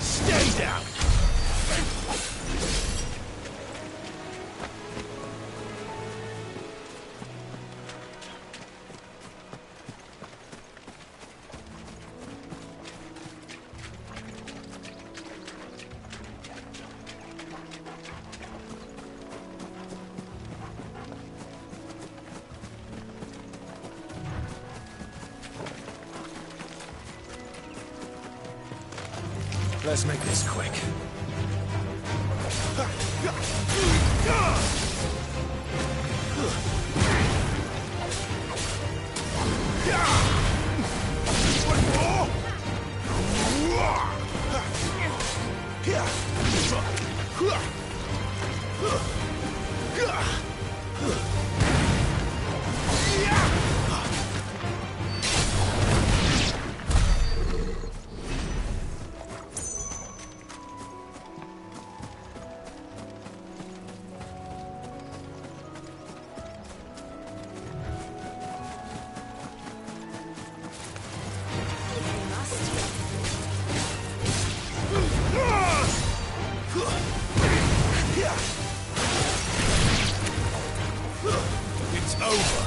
Stay down! Let's make this quick. It's over.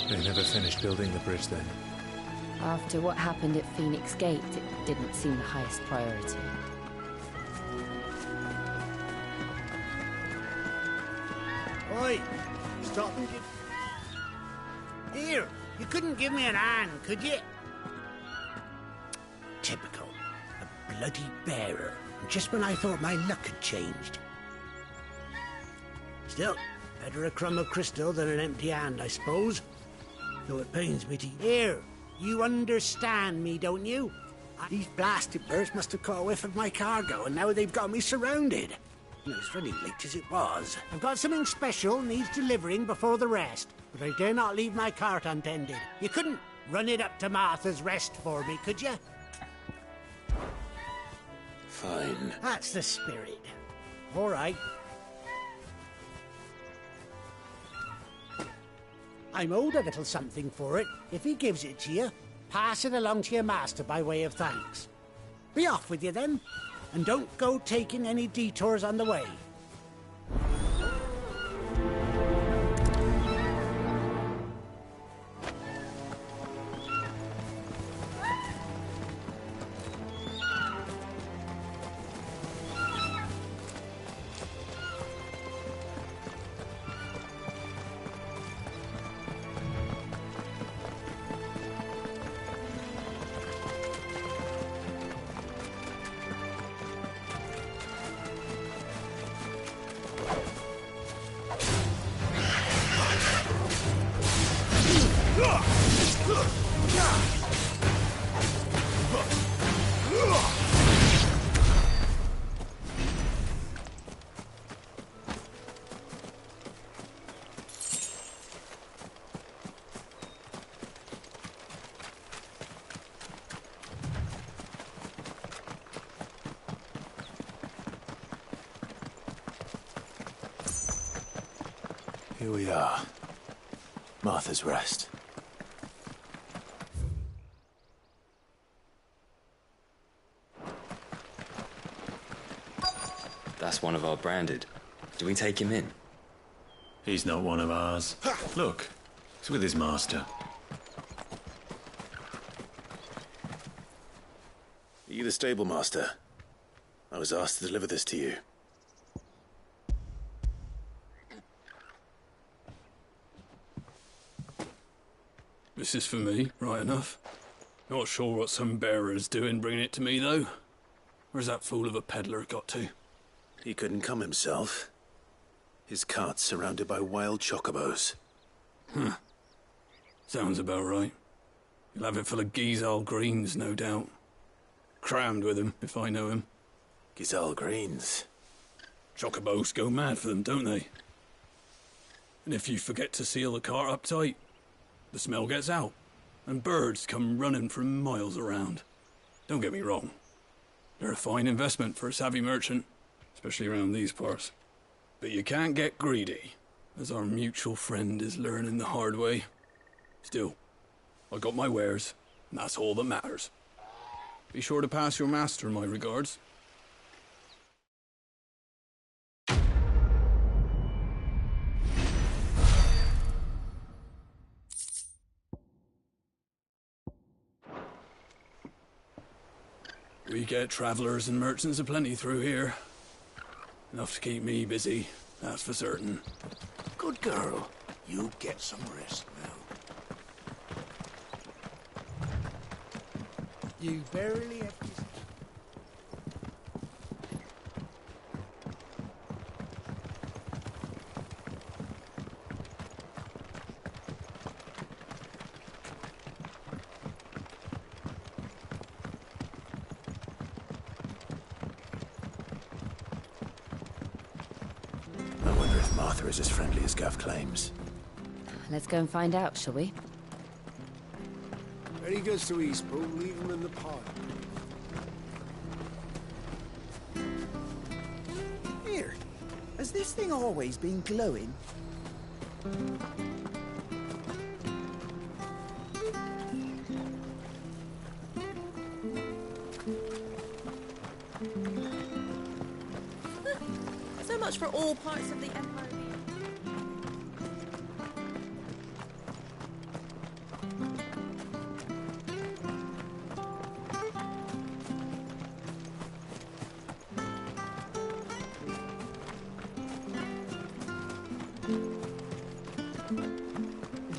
They never finished building the bridge then. After what happened at Phoenix Gate, it didn't seem the highest priority. Oi! Stop and Here, you couldn't give me an hand, could you? Typical. A bloody bearer. Just when I thought my luck had changed. Still, better a crumb of crystal than an empty hand, I suppose. Though it pains me to... Here, you understand me, don't you? These blasted birds must have caught a whiff of my cargo, and now they've got me surrounded. And it's running late as it was. I've got something special needs delivering before the rest, but I dare not leave my cart untended. You couldn't run it up to Martha's Rest for me, could you? Fine. That's the spirit. All right. I'm owed a little something for it. If he gives it to you, pass it along to your master by way of thanks. Be off with you then, and don't go taking any detours on the way. Here we are. Martha's Rest. That's one of our branded. Do we take him in? He's not one of ours. Look, he's with his master. Are you the stable master? I was asked to deliver this to you. This is for me, right enough. Not sure what some bearer's doing bringing it to me, though. Where's that fool of a peddler got to? He couldn't come himself. His cart's surrounded by wild chocobos. Huh. Sounds about right. He'll have it full of Gizal greens, no doubt. Crammed with him, if I know him. Gizal greens. Chocobos go mad for them, don't they? And if you forget to seal the cart up tight, the smell gets out, and birds come running from miles around. Don't get me wrong. They're a fine investment for a savvy merchant, especially around these parts. But you can't get greedy, as our mutual friend is learning the hard way. Still, I got my wares, and that's all that matters. Be sure to pass your master my regards. We get travellers and merchants aplenty through here. Enough to keep me busy, that's for certain. Good girl. You get some rest now. You barely have to... I wonder if Martha is as friendly as Gav claims. Let's go and find out, shall we? When he goes to Eastpool, leave him in the pod. Here, has this thing always been glowing? So much for all parts of the Empire.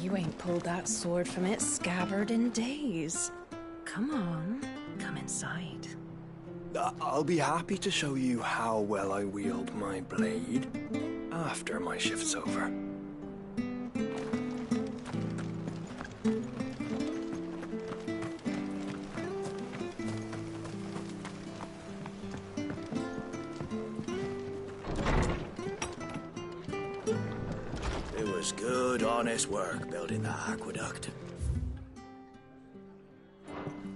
You ain't pulled that sword from its scabbard in days. Come on, come inside. I'll be happy to show you how well I wield my blade after my shift's over. It was good, honest work building that aqueduct.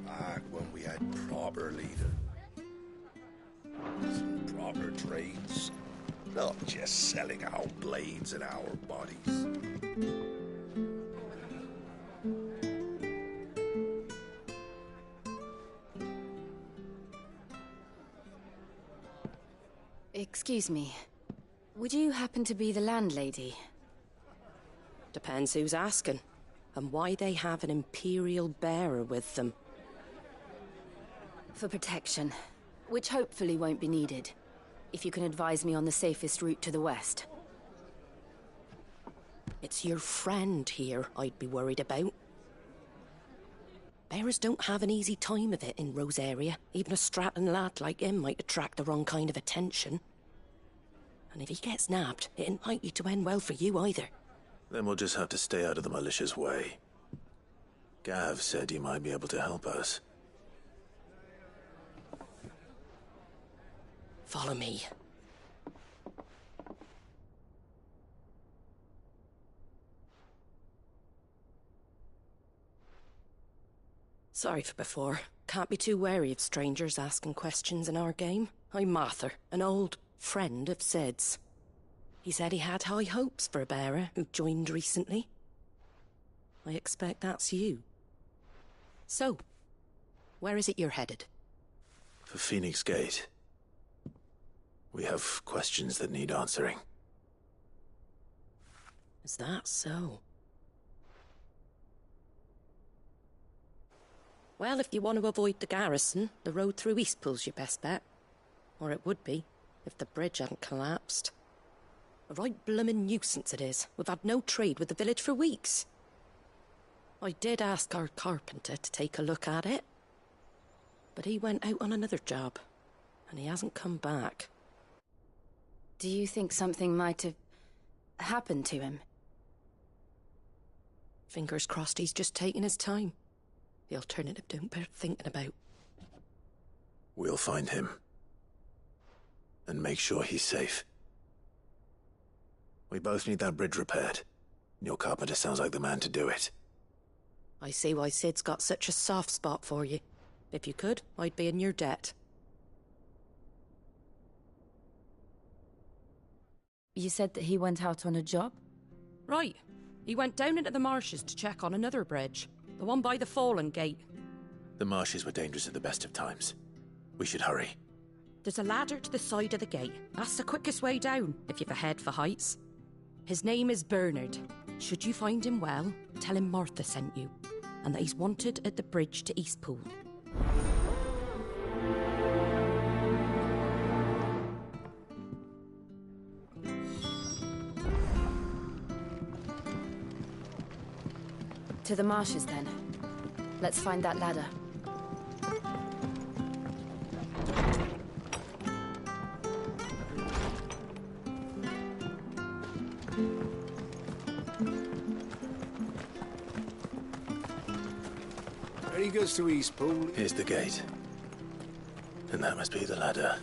Back when we had proper leaders. Proper trades, not just selling our blades and our bodies. Excuse me. Would you happen to be the landlady? Depends who's asking, and why they have an Imperial bearer with them. For protection, which hopefully won't be needed. If you can advise me on the safest route to the west. It's your friend here I'd be worried about. Bearers don't have an easy time of it in Rose area. Even a Stratton lad like him might attract the wrong kind of attention. And if he gets nabbed, it ain't likely to end well for you either. Then we'll just have to stay out of the malicious way. Gav said he might be able to help us. Follow me. Sorry for before. Can't be too wary of strangers asking questions in our game. I'm Martha, an old friend of Sid's. He said he had high hopes for a bearer who joined recently. I expect that's you. So, where is it you're headed? For Phoenix Gate. We have questions that need answering. Is that so? Well, if you want to avoid the garrison, the road through Eastpool's your best bet. Or it would be, if the bridge hadn't collapsed. A right bloomin' nuisance it is. We've had no trade with the village for weeks. I did ask our carpenter to take a look at it. But he went out on another job, and he hasn't come back. Do you think something might have happened to him? Fingers crossed he's just taking his time. The alternative don't bear thinking about. We'll find him. And make sure he's safe. We both need that bridge repaired. Your carpenter sounds like the man to do it. I see why Sid's got such a soft spot for you. If you could, I'd be in your debt. You said that he went out on a job? Right. He went down into the marshes to check on another bridge. The one by the Fallen Gate. The marshes were dangerous at the best of times. We should hurry. There's a ladder to the side of the gate. That's the quickest way down, if you've a head for heights. His name is Bernard. Should you find him well, tell him Martha sent you, and that he's wanted at the bridge to Eastpool. To the marshes, then. Let's find that ladder. Ready goes to Eastpool. Here's the gate. And that must be the ladder.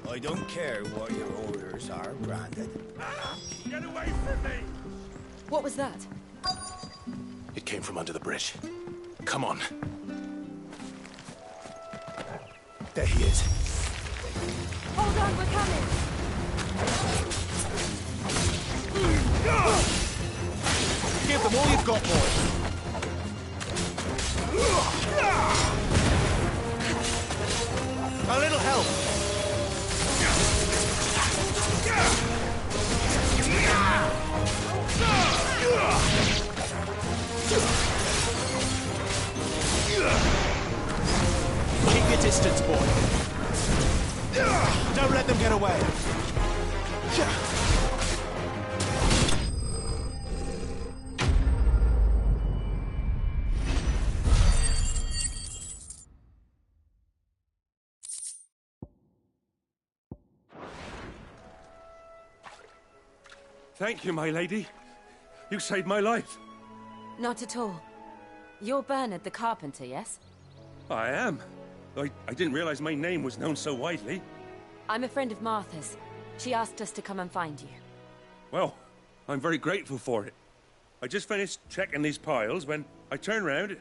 I don't care what your orders are, Brandon. Get away from me! What was that? It came from under the bridge. Come on. There he is. Hold on, we're coming! Give them all you've got, boys! A little help! Keep your distance, boy. Don't let them get away. Thank you, my lady. You saved my life. Not at all. You're Bernard the carpenter, yes? I am. I didn't realize my name was known so widely. I'm a friend of Martha's. She asked us to come and find you. Well, I'm very grateful for it. I just finished checking these piles when I turn round.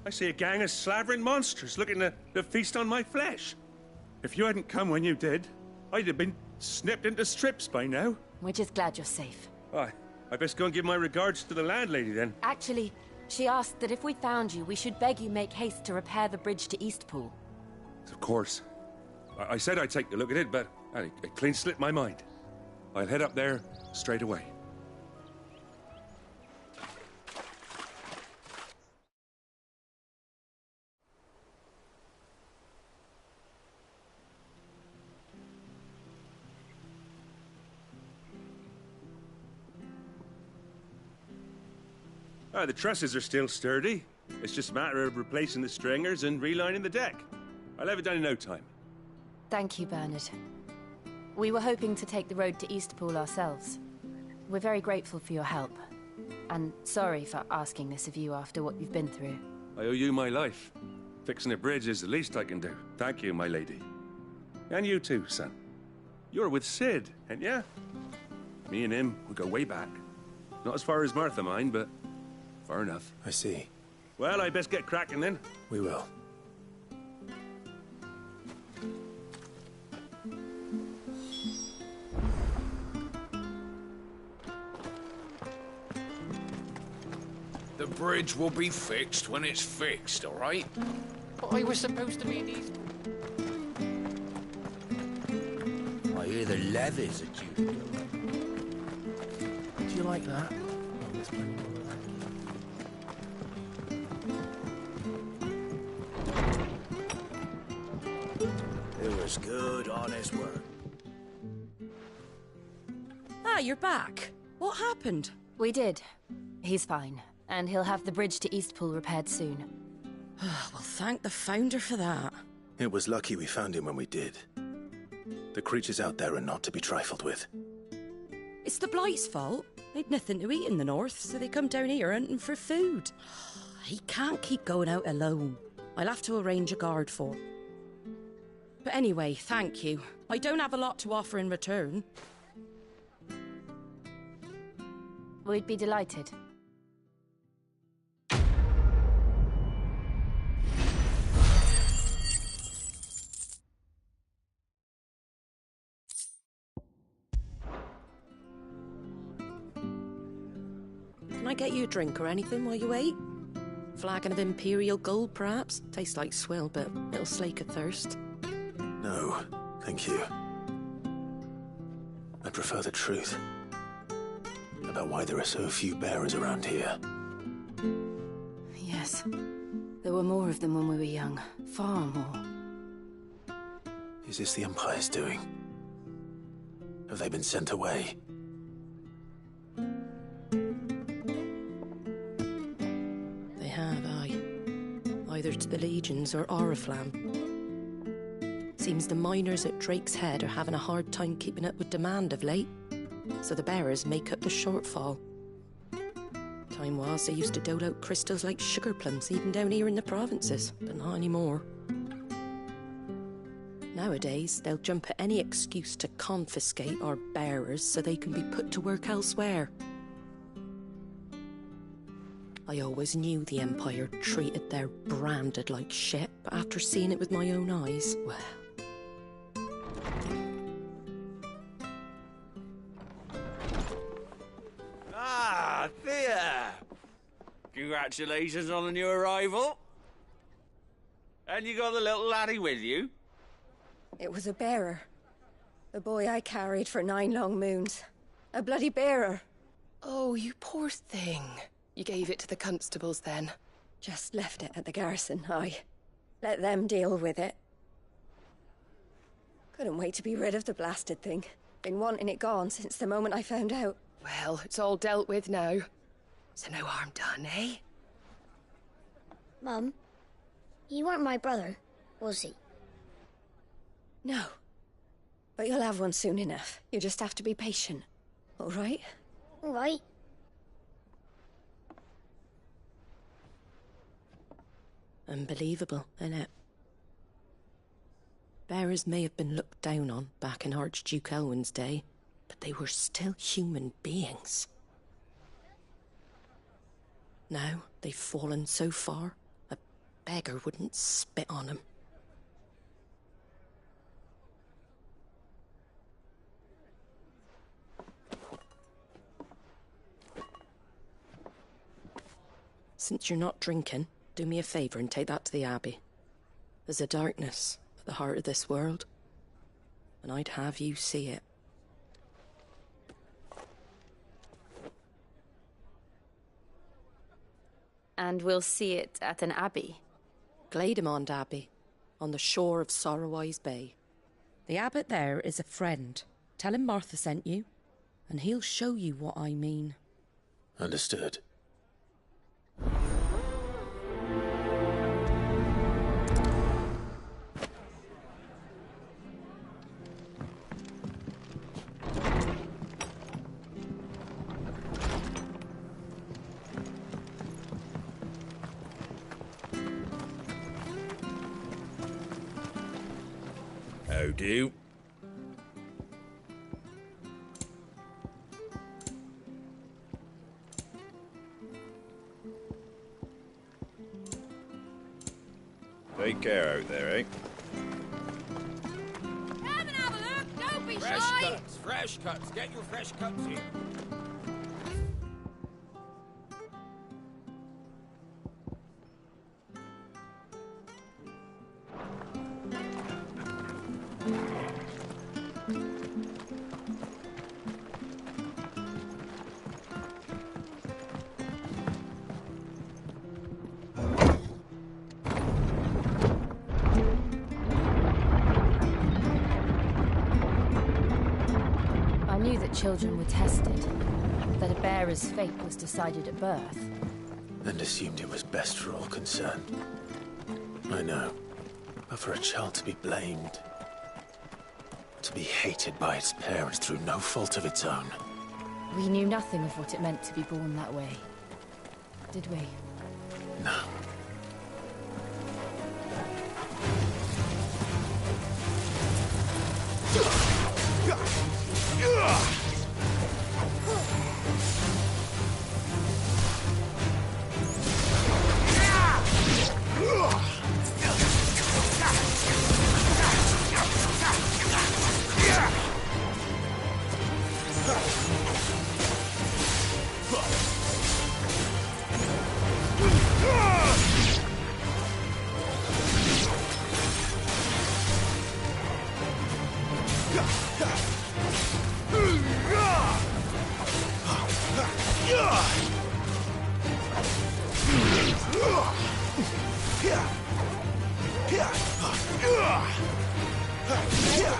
I see a gang of slavering monsters looking to feast on my flesh. If you hadn't come when you did, I'd have been snipped into strips by now. We're just glad you're safe. I best go and give my regards to the landlady then. Actually, she asked that if we found you, we should beg you make haste to repair the bridge to Eastpool. Of course. I said I'd take a look at it, but it clean slipped my mind. I'll head up there straight away. The trusses are still sturdy. It's just a matter of replacing the stringers and relining the deck. I'll have it done in no time. Thank you, Bernard. We were hoping to take the road to Eastpool ourselves. We're very grateful for your help. And sorry for asking this of you after what you've been through. I owe you my life. Fixing a bridge is the least I can do. Thank you, my lady. And you too, son. You're with Sid, ain't ya? Me and him, we go way back. Not as far as Martha, mind, but far enough. I see. Well, I best get cracking then. We will. The bridge will be fixed when it's fixed, all right? But I was supposed to be in East. I hear the levies are due to go up. Do you like that? Oh, there's plenty more of that. It was good, honest work. Ah, you're back. What happened? We did. He's fine, and he'll have the bridge to Eastpool repaired soon. Well, thank the Founder for that. It was lucky we found him when we did. The creatures out there are not to be trifled with. It's the Blight's fault. They'd nothing to eat in the north, so they come down here hunting for food. He can't keep going out alone. I'll have to arrange a guard for him. But anyway, thank you. I don't have a lot to offer in return. We'd be delighted. Can I get you a drink or anything while you wait? Flagon of Imperial Gold, perhaps? Tastes like swill, but it'll slake a thirst. No, thank you. I prefer the truth about why there are so few bearers around here. Yes. There were more of them when we were young. Far more. Is this the Empire's doing? Have they been sent away? They have, aye. Either to the Legions or Oriflamme. Seems the miners at Drake's Head are having a hard time keeping up with demand of late, so the bearers make up the shortfall. Time was they used to dole out crystals like sugar plums even down here in the provinces, but not anymore. Nowadays, they'll jump at any excuse to confiscate our bearers so they can be put to work elsewhere. I always knew the Empire treated their branded like shit, but after seeing it with my own eyes, well... Ah, Thea! Congratulations on the new arrival. And you got the little laddie with you? It was a bearer. The boy I carried for 9 long moons. A bloody bearer. Oh, you poor thing. You gave it to the constables then? Just left it at the garrison, aye. Let them deal with it. Couldn't wait to be rid of the blasted thing. Been wanting it gone since the moment I found out. Well, it's all dealt with now. So no harm done, eh? Mum, you weren't my brother, was he? No. But you'll have one soon enough. You just have to be patient. All right? All right. Unbelievable, innit? Bearers may have been looked down on back in Archduke Elwin's day, but they were still human beings. Now they've fallen so far, a beggar wouldn't spit on them. Since you're not drinking, do me a favour and take that to the Abbey. There's a darkness at the heart of this world, and I'd have you see it. And we'll see it at an abbey? Glademond Abbey, on the shore of Sorrowwise Bay. The abbot there is a friend. Tell him Martha sent you, and he'll show you what I mean. Understood. How do? Take care out there, eh? Come and have a look, don't be Fresh shy! cuts, fresh cuts. Get your fresh cuts here. I knew that children were tested, that a bearer's fate was decided at birth. And assumed it was best for all concerned. I know. But for a child to be blamed, To be hated by its parents through no fault of its own. We knew nothing of what it meant to be born that way, did we? No.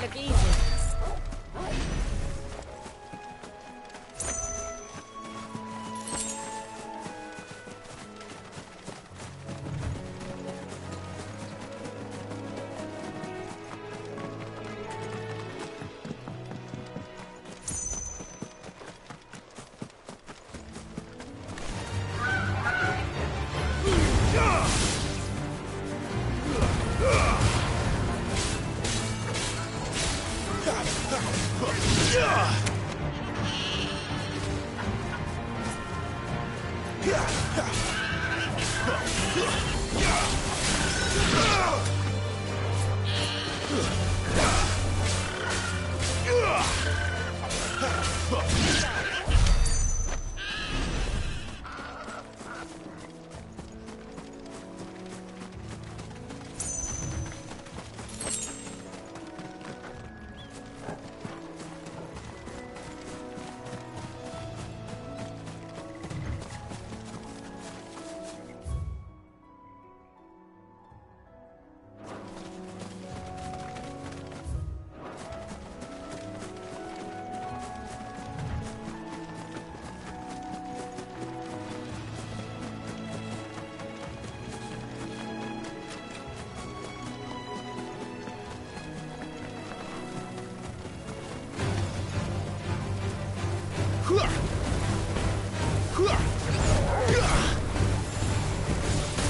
Look easy.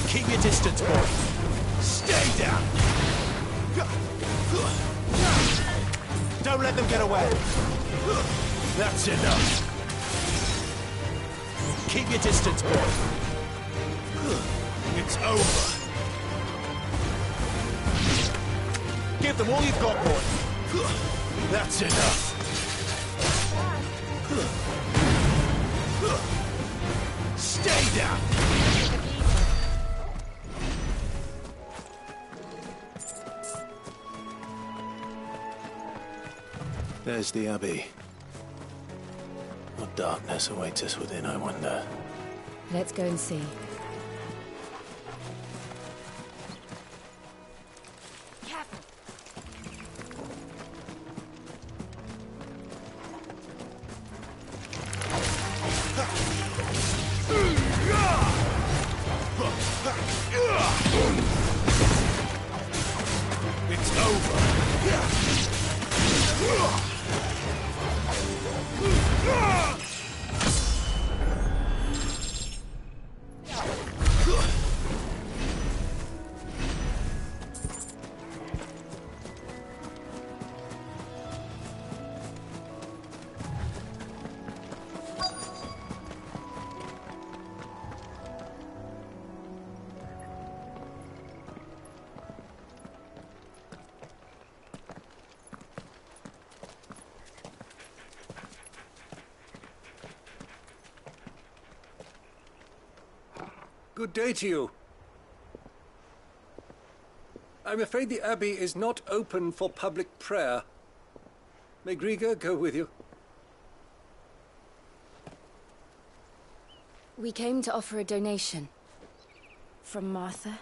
Keep your distance, boy. Stay down. Don't let them get away. That's enough. Keep your distance, boy. It's over. Give them all you've got, boy. That's enough. Stay down. There's the Abbey. What darkness awaits us within, I wonder? Let's go and see. It's over. Good day to you. I'm afraid the Abbey is not open for public prayer. May Grieger go with you? We came to offer a donation. From Martha.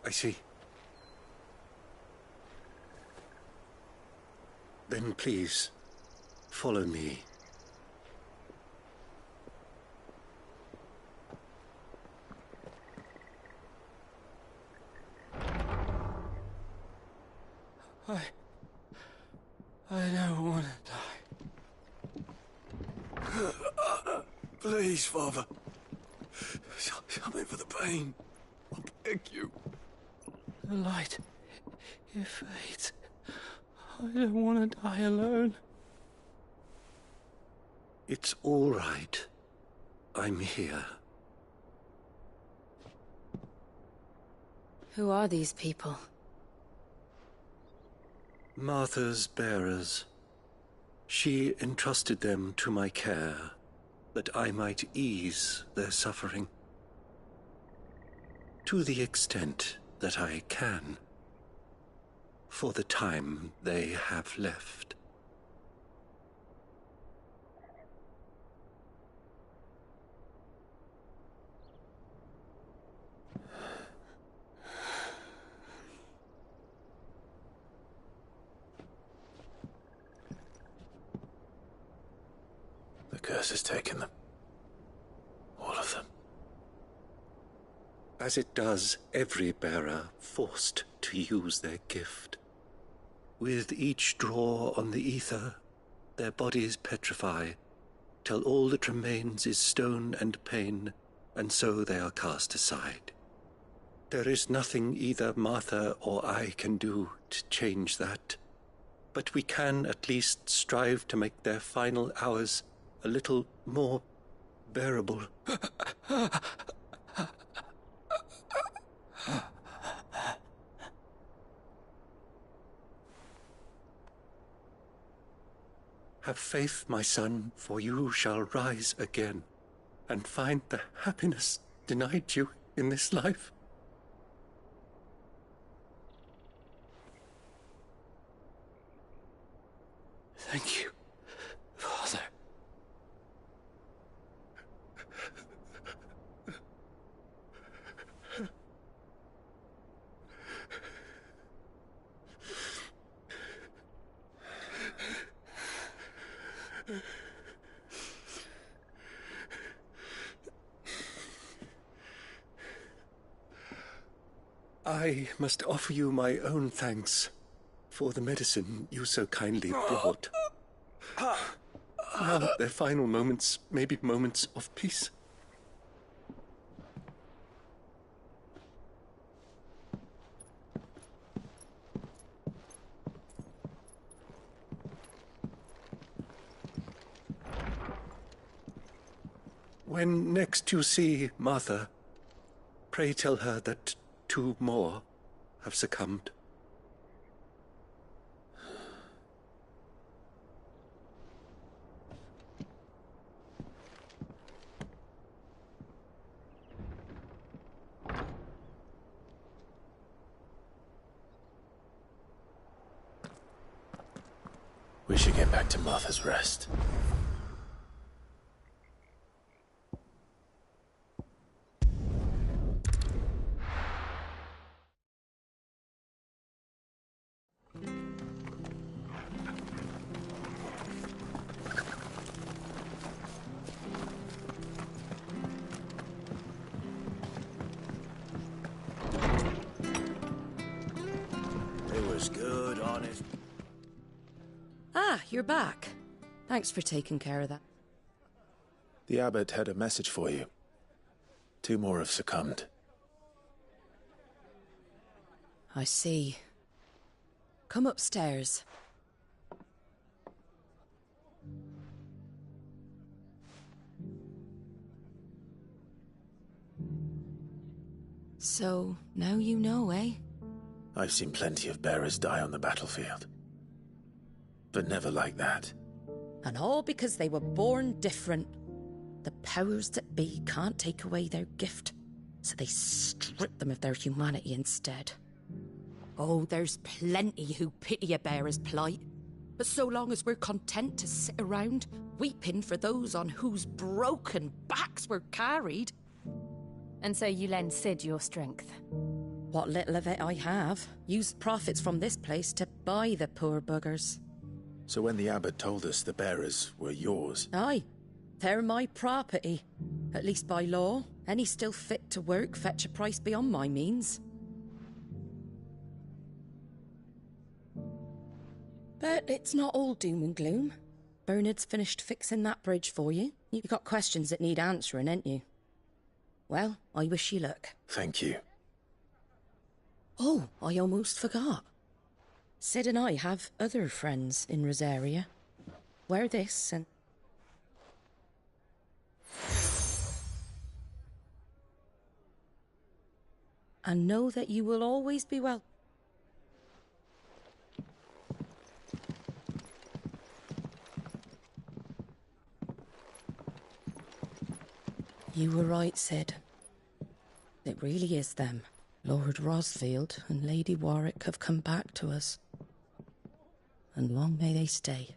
I see. Then please, follow me. Please, Father. Something for the pain. I beg you. The light, it fades. I don't want to die alone. It's all right. I'm here. Who are these people? Martha's bearers. She entrusted them to my care, that I might ease their suffering. To the extent that I can, for the time they have left. The curse has taken them. All of them. As it does every bearer forced to use their gift. With each draw on the ether, their bodies petrify, till all that remains is stone and pain, and so they are cast aside. There is nothing either Martha or I can do to change that, but we can at least strive to make their final hours a little more bearable. Have faith, my son, for you shall rise again and find the happiness denied you in this life. Thank you, Father. I must offer you my own thanks for the medicine you so kindly brought. Now their final moments may be moments of peace. When next you see Martha, pray tell her that 2 more have succumbed. We should get back to Martha's Rest. It was good, honest. Ah, you're back. Thanks for taking care of that. The abbot had a message for you. 2 more have succumbed. I see. Come upstairs. So, now you know, eh? I've seen plenty of bearers die on the battlefield. But never like that. And all because they were born different. The powers that be can't take away their gift, so they strip them of their humanity instead. Oh, there's plenty who pity a bearer's plight. But so long as we're content to sit around, weeping for those on whose broken backs we're carried. And so you lend Sid your strength? What little of it I have, used profits from this place to buy the poor buggers. So when the abbot told us the bearers were yours... Aye, they're my property. At least by law. Any still fit to work fetch a price beyond my means. But it's not all doom and gloom. Bernard's finished fixing that bridge for you. You got questions that need answering, ain't you? Well, I wish you luck. Thank you. Oh, I almost forgot. Sid and I have other friends in Rosaria. Wear this and... and know that you will always be well. You were right, Sid. It really is them. Lord Rosfield and Lady Warwick have come back to us. And long may they stay.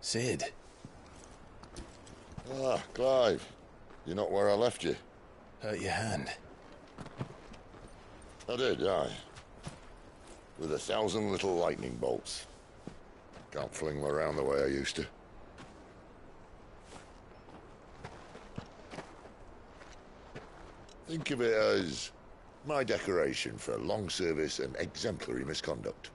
Sid. Ah, Clive. You're not where I left you. Hurt your hand. I did, aye. With 1,000 little lightning bolts. Can't fling them around the way I used to. Think of it as my decoration for long service and exemplary misconduct.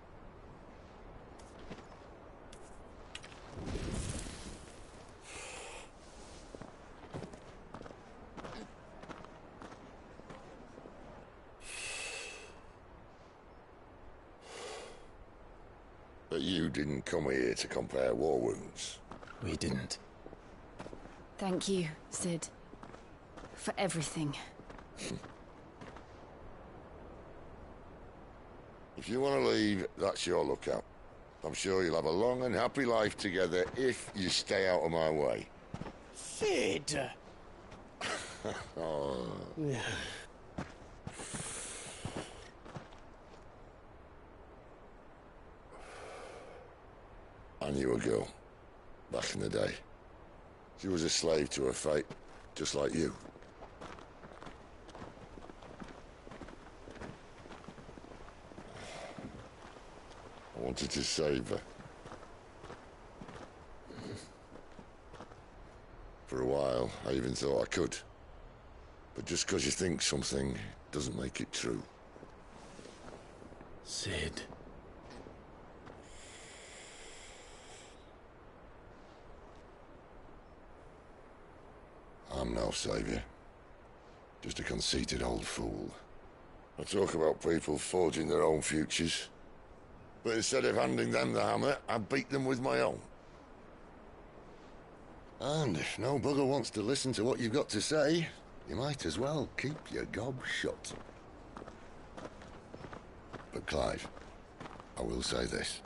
But you didn't come here to compare war wounds. We didn't. Thank you, Sid. For everything. If you want to leave, that's your lookout. I'm sure you'll have a long and happy life together if you stay out of my way. Sid! Oh. I knew a girl, back in the day. She was a slave to her fate, just like you. I wanted to save her. For a while, I even thought I could. But just because you think something doesn't make it true. Sid. I'm no savior. Just a conceited old fool. I talk about people forging their own futures. But instead of handing them the hammer, I beat them with my own. And if no bugger wants to listen to what you've got to say, you might as well keep your gob shut. But Clive, I will say this.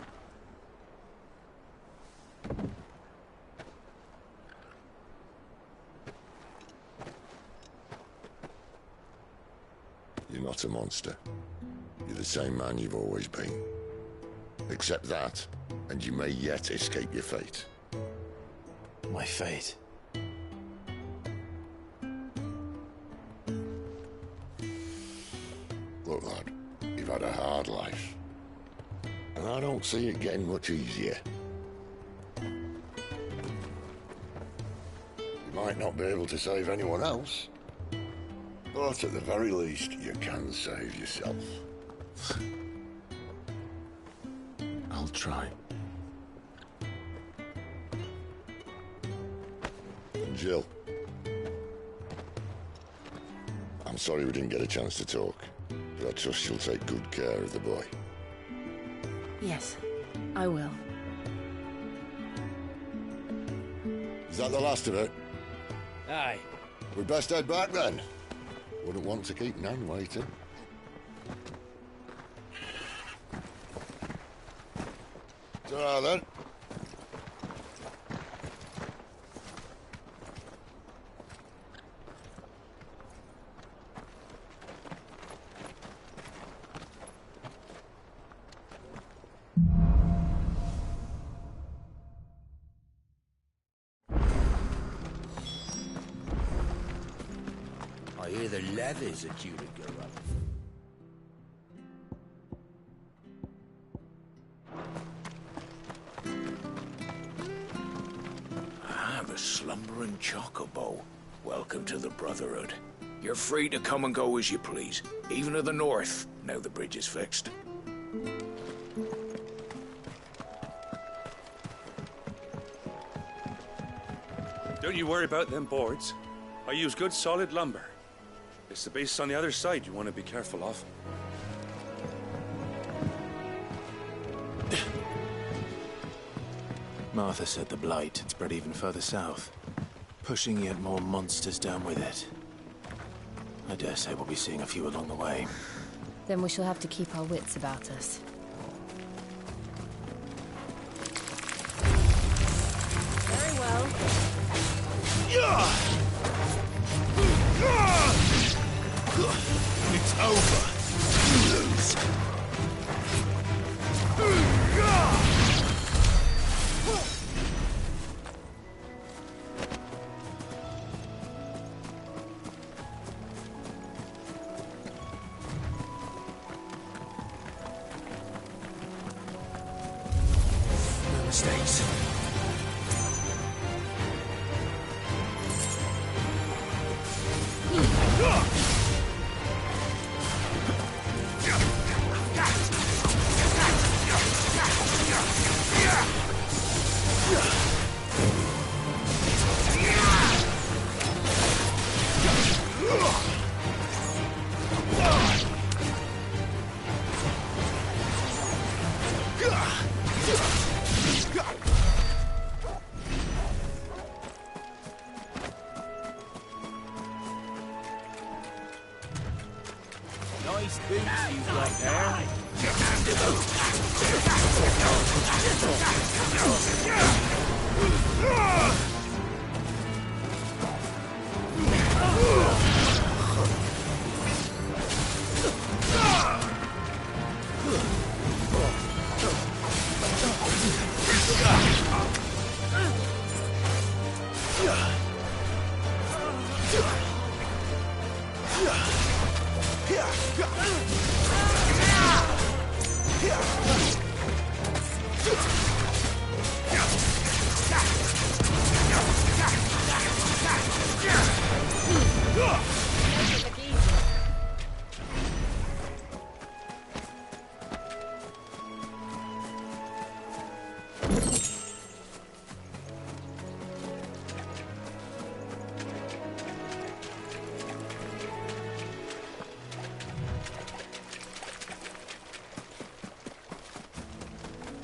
You're not a monster. You're the same man you've always been. Accept that, and you may yet escape your fate. My fate? Look, lad, you've had a hard life. And I don't see it getting much easier. You might not be able to save anyone else, but at the very least, you can save yourself. I'll try. And Jill, I'm sorry we didn't get a chance to talk, but I trust you'll take good care of the boy. Yes, I will. Is that the last of it? Aye. We'd best head back then. Wouldn't want to keep Nan waiting. Ta-ra then. I hear the levies are due to go up. Ah, the slumbering chocobo. Welcome to the Brotherhood. You're free to come and go as you please, even to the north, now the bridge is fixed. Don't you worry about them boards. I use good solid lumber. It's the base on the other side you want to be careful of. Martha said the blight had spread even further south, pushing yet more monsters down with it. I dare say we'll be seeing a few along the way. Then we shall have to keep our wits about us. Very well. It's over. You lose. No mistakes. Nice boots you've got there.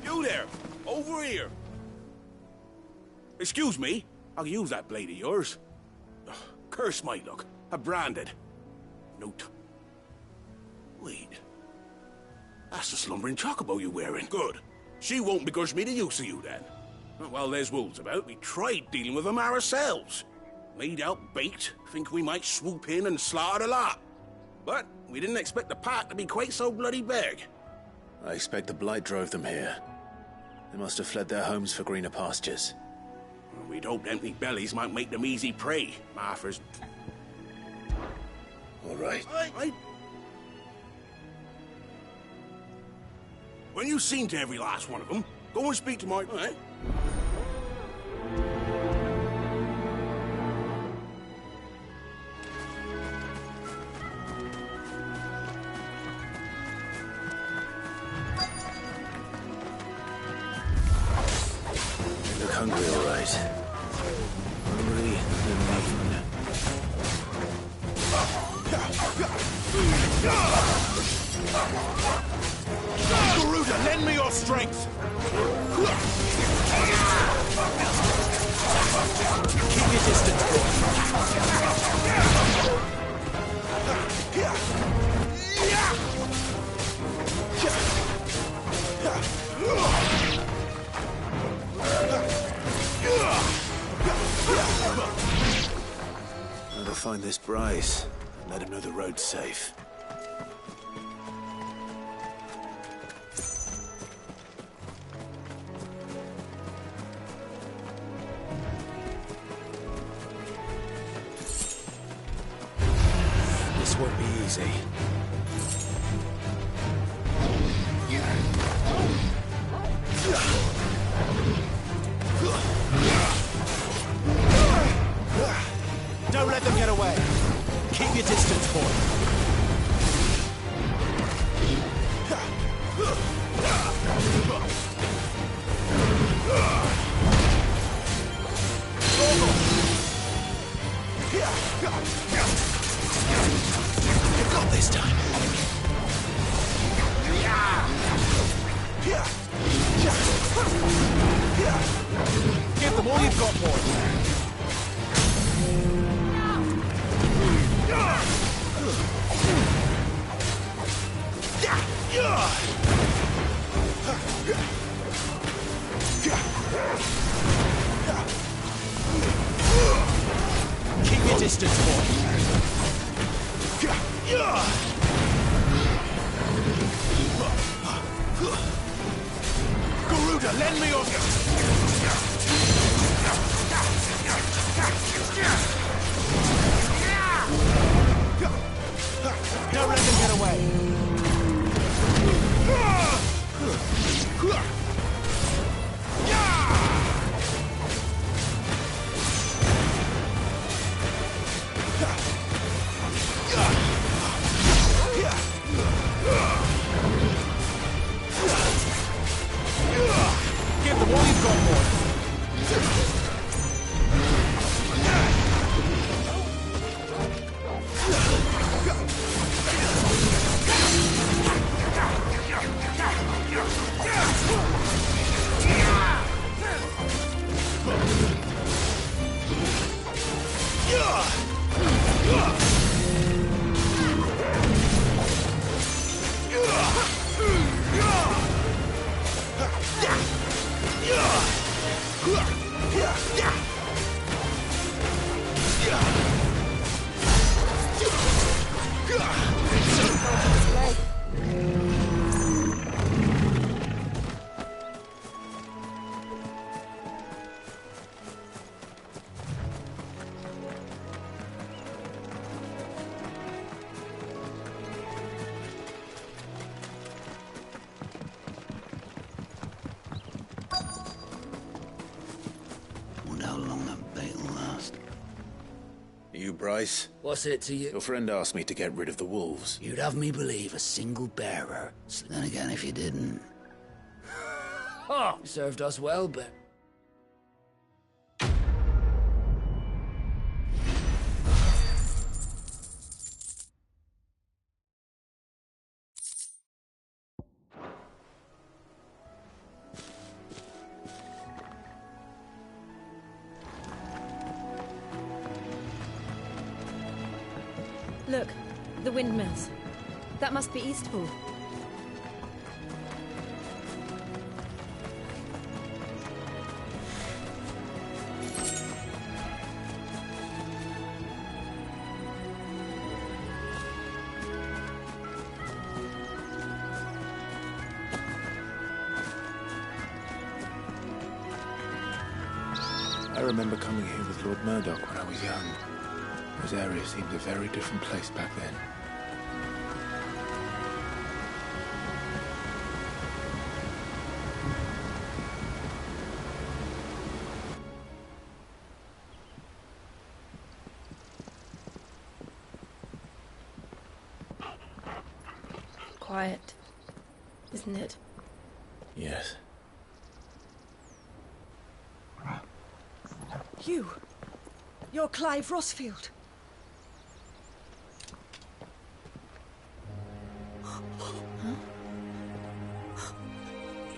You there! Over here! Excuse me, I'll use that blade of yours. Ugh, curse my luck. I'm branded. Note. Wait. That's the slumbering chocobo you're wearing. Good. She won't begrudge me the use of you then. While there's wolves about, we tried dealing with them ourselves. Laid out bait, think we might swoop in and slaughter the lot. But we didn't expect the path to be quite so bloody big. I expect the blight drove them here. They must have fled their homes for greener pastures. We'd hoped empty bellies might make them easy prey. Martha's... All right. When you've seen to every last one of them, go and speak to my... All right? You look hungry, all right. Hungry and mean. Garuda, lend me your strength! Keep your distance, Now to find this Bryce and let him know the road's safe. this won't be easy. Don't let them get away. Keep your distance, boy. You've got this time. Give them all you've got, boy. Keep your distance, boy. Garuda, lend me your... Don't let them get away. Give them all you've got, boy. You, Bryce? What's it to you? Your friend asked me to get rid of the wolves. You'd have me believe a single bearer. Then again, if you didn't... Oh, you served us well, but... Look, the windmills. That must be Eastpool. I remember coming here with Lord Murdoch when I was young. This area seemed a very different place back then. Quiet, isn't it? Yes. You're Clive Rossfield.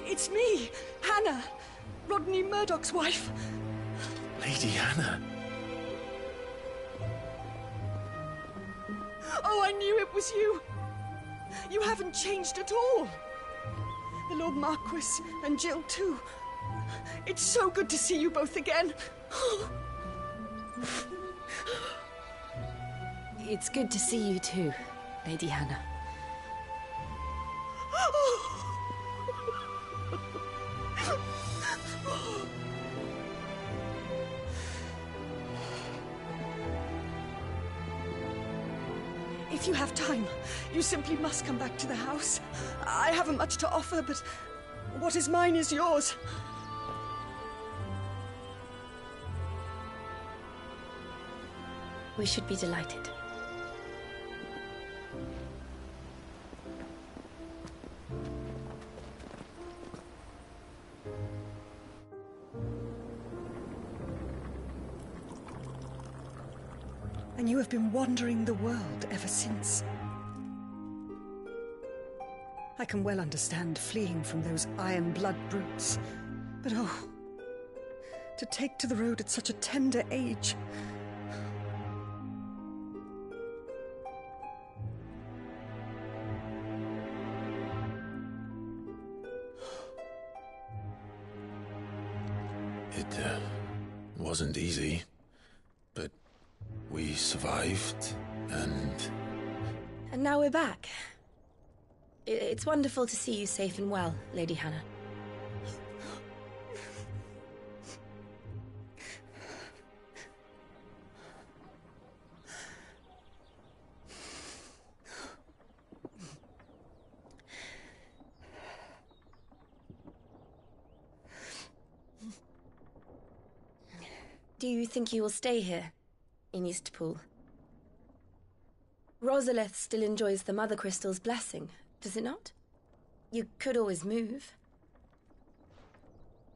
It's me, Hannah, Rodney Murdoch's wife. Lady Hannah. Oh, I knew it was you. You haven't changed at all. The Lord Marquis and Jill too. It's so good to see you both again. It's good to see you too, Lady Hannah. If you have time, you simply must come back to the house. I haven't much to offer, but what is mine is yours. We should be delighted. And you have been wandering the world ever since. I can well understand fleeing from those iron blood brutes, but oh, to take to the road at such a tender age. It wasn't easy, but we survived, and now we're back. It's wonderful to see you safe and well, Lady Hannah. Do you think you will stay here, in Eastpool? Rosalith still enjoys the Mother Crystal's blessing, does it not? You could always move.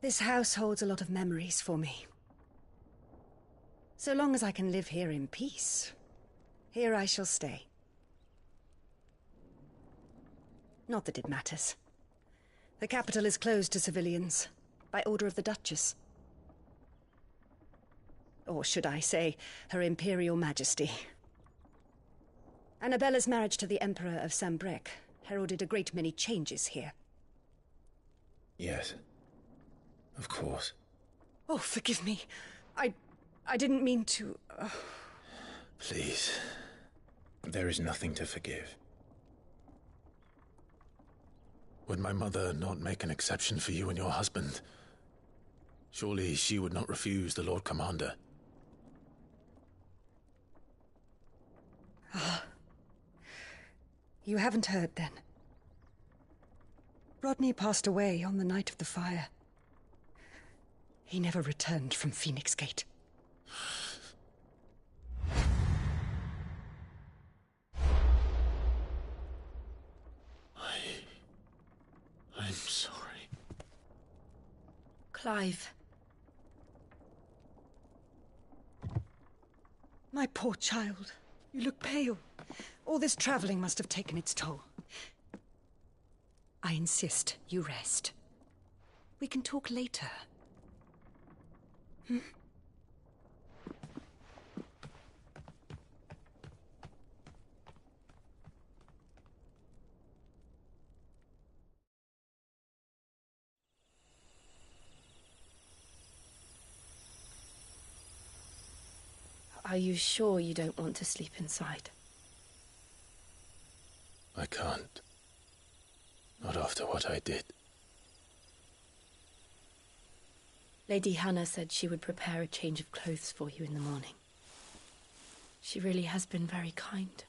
This house holds a lot of memories for me. So long as I can live here in peace, here I shall stay. Not that it matters. The capital is closed to civilians, by order of the Duchess. Or should I say, Her Imperial Majesty. Annabella's marriage to the Emperor of Sambrec heralded a great many changes here. yes, of course. Oh, forgive me. I didn't mean to... Please, there is nothing to forgive. Would my mother not make an exception for you and your husband? Surely she would not refuse the Lord Commander. Ah. You haven't heard, then. Rodney passed away on the night of the fire. He never returned from Phoenix Gate. I'm sorry. Clive. My poor child. You look pale. All this traveling must have taken its toll. I insist you rest. We can talk later. Hmm? Are you sure you don't want to sleep inside? I can't. Not after what I did. Lady Hannah said she would prepare a change of clothes for you in the morning. She really has been very kind.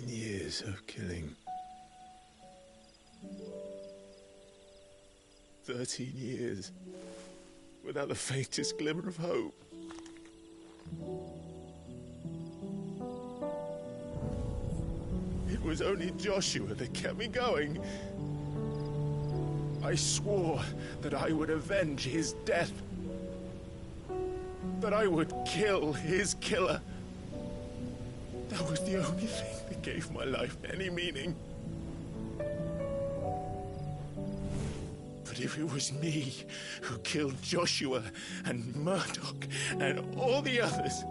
Years of killing. 13 years without the faintest glimmer of hope. It was only Joshua that kept me going. I swore that I would avenge his death. That I would kill his killer. That was the only thing that gave my life any meaning. But if it was me who killed Joshua and Murdoch and all the others,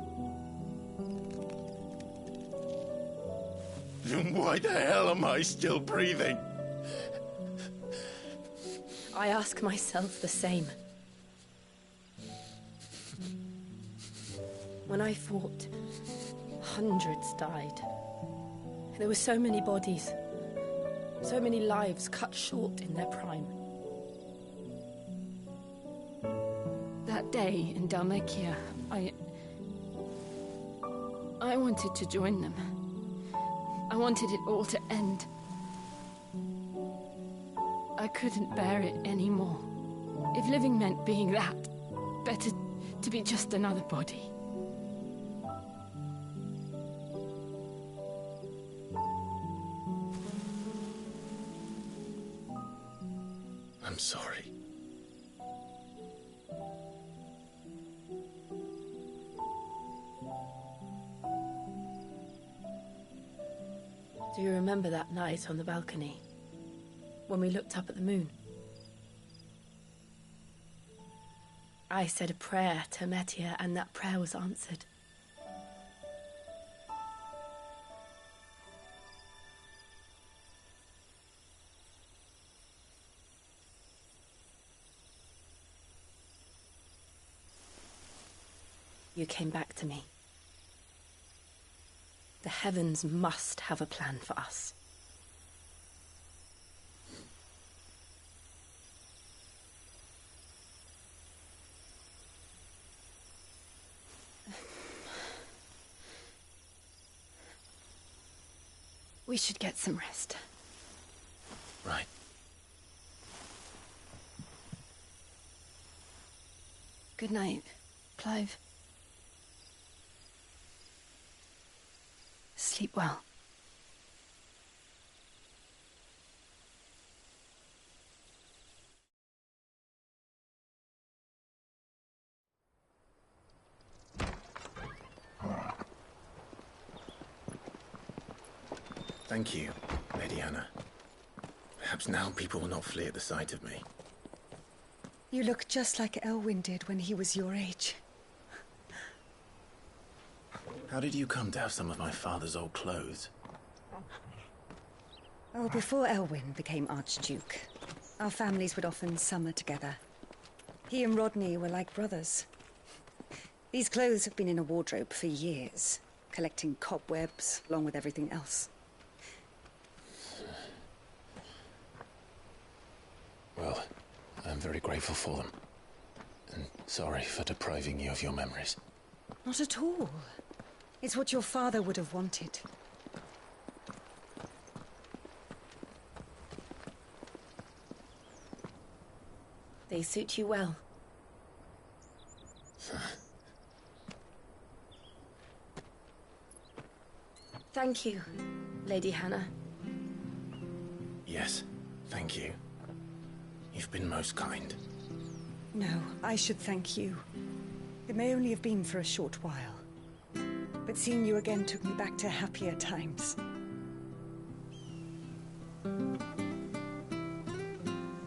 then why the hell am I still breathing? I ask myself the same. When I fought, hundreds died. There were so many bodies. So many lives cut short in their prime. That day in Dalmekia, I wanted to join them. I wanted it all to end. I couldn't bear it anymore. If living meant being that, better to be just another body. I'm sorry. Do you remember that night on the balcony, when we looked up at the moon? I said a prayer to Metia, and that prayer was answered. You came back to me. The heavens must have a plan for us. We should get some rest. Right. Good night, Clive. Sleep well. Thank you, Lady Hannah. Perhaps now people will not flee at the sight of me. You look just like Elwyn did when he was your age. How did you come to have some of my father's old clothes? Oh, before Elwyn became Archduke, our families would often summer together. He and Rodney were like brothers. These clothes have been in a wardrobe for years, collecting cobwebs along with everything else. Well, I'm very grateful for them. And sorry for depriving you of your memories. Not at all. It's what your father would have wanted. They suit you well. Thank you, Lady Hannah. Yes, thank you. You've been most kind. No, I should thank you. It may only have been for a short while, but seeing you again took me back to happier times.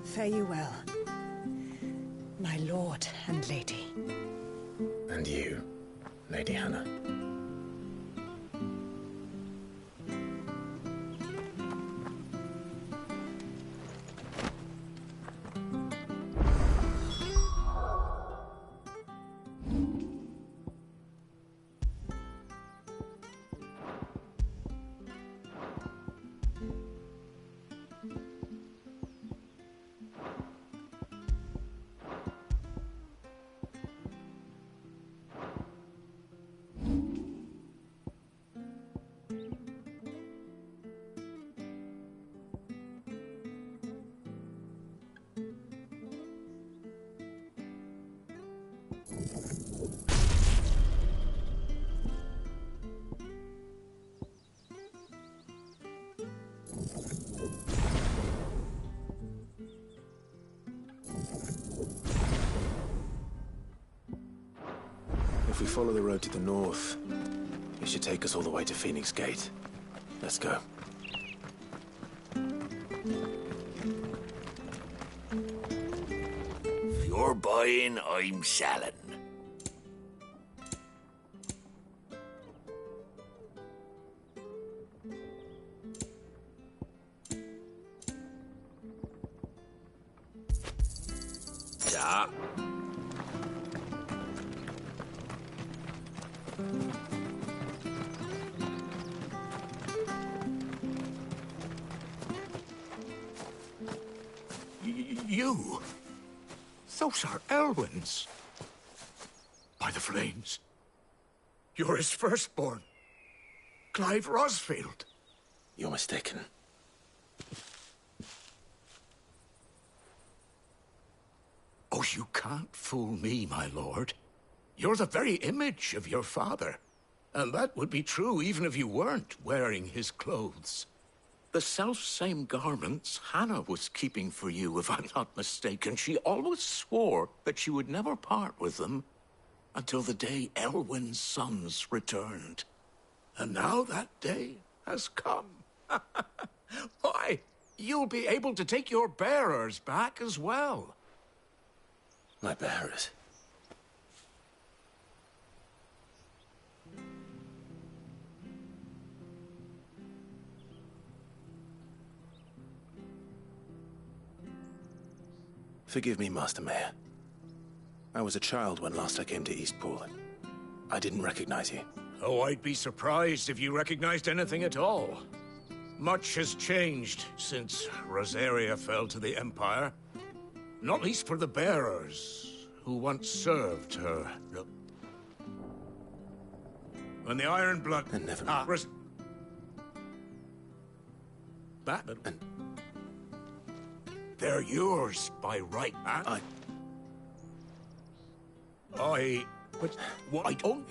Fare you well, my lord and lady. And you, Lady Hannah. If we follow the road to the north, it should take us all the way to Phoenix Gate. Let's go. If you're buying, I'm selling. Ja. You? Those are Elwyn's. By the flames. You're his firstborn. Clive Rosfield. You're mistaken. Oh, you can't fool me, my lord. You're the very image of your father. And that would be true even if you weren't wearing his clothes. The self-same garments Hannah was keeping for you, if I'm not mistaken. She always swore that she would never part with them until the day Elwyn's sons returned. And now that day has come. Why, you'll be able to take your bearers back as well. My bearers? Forgive me, Master Mayor. I was a child when last I came to Eastpool. I didn't recognize you. Oh, I'd be surprised if you recognized anything at all. Much has changed since Rosaria fell to the Empire. Not least for the bearers, who once served her. When the Iron Blood... And never... Batman. They're yours by right, huh? But what I don't...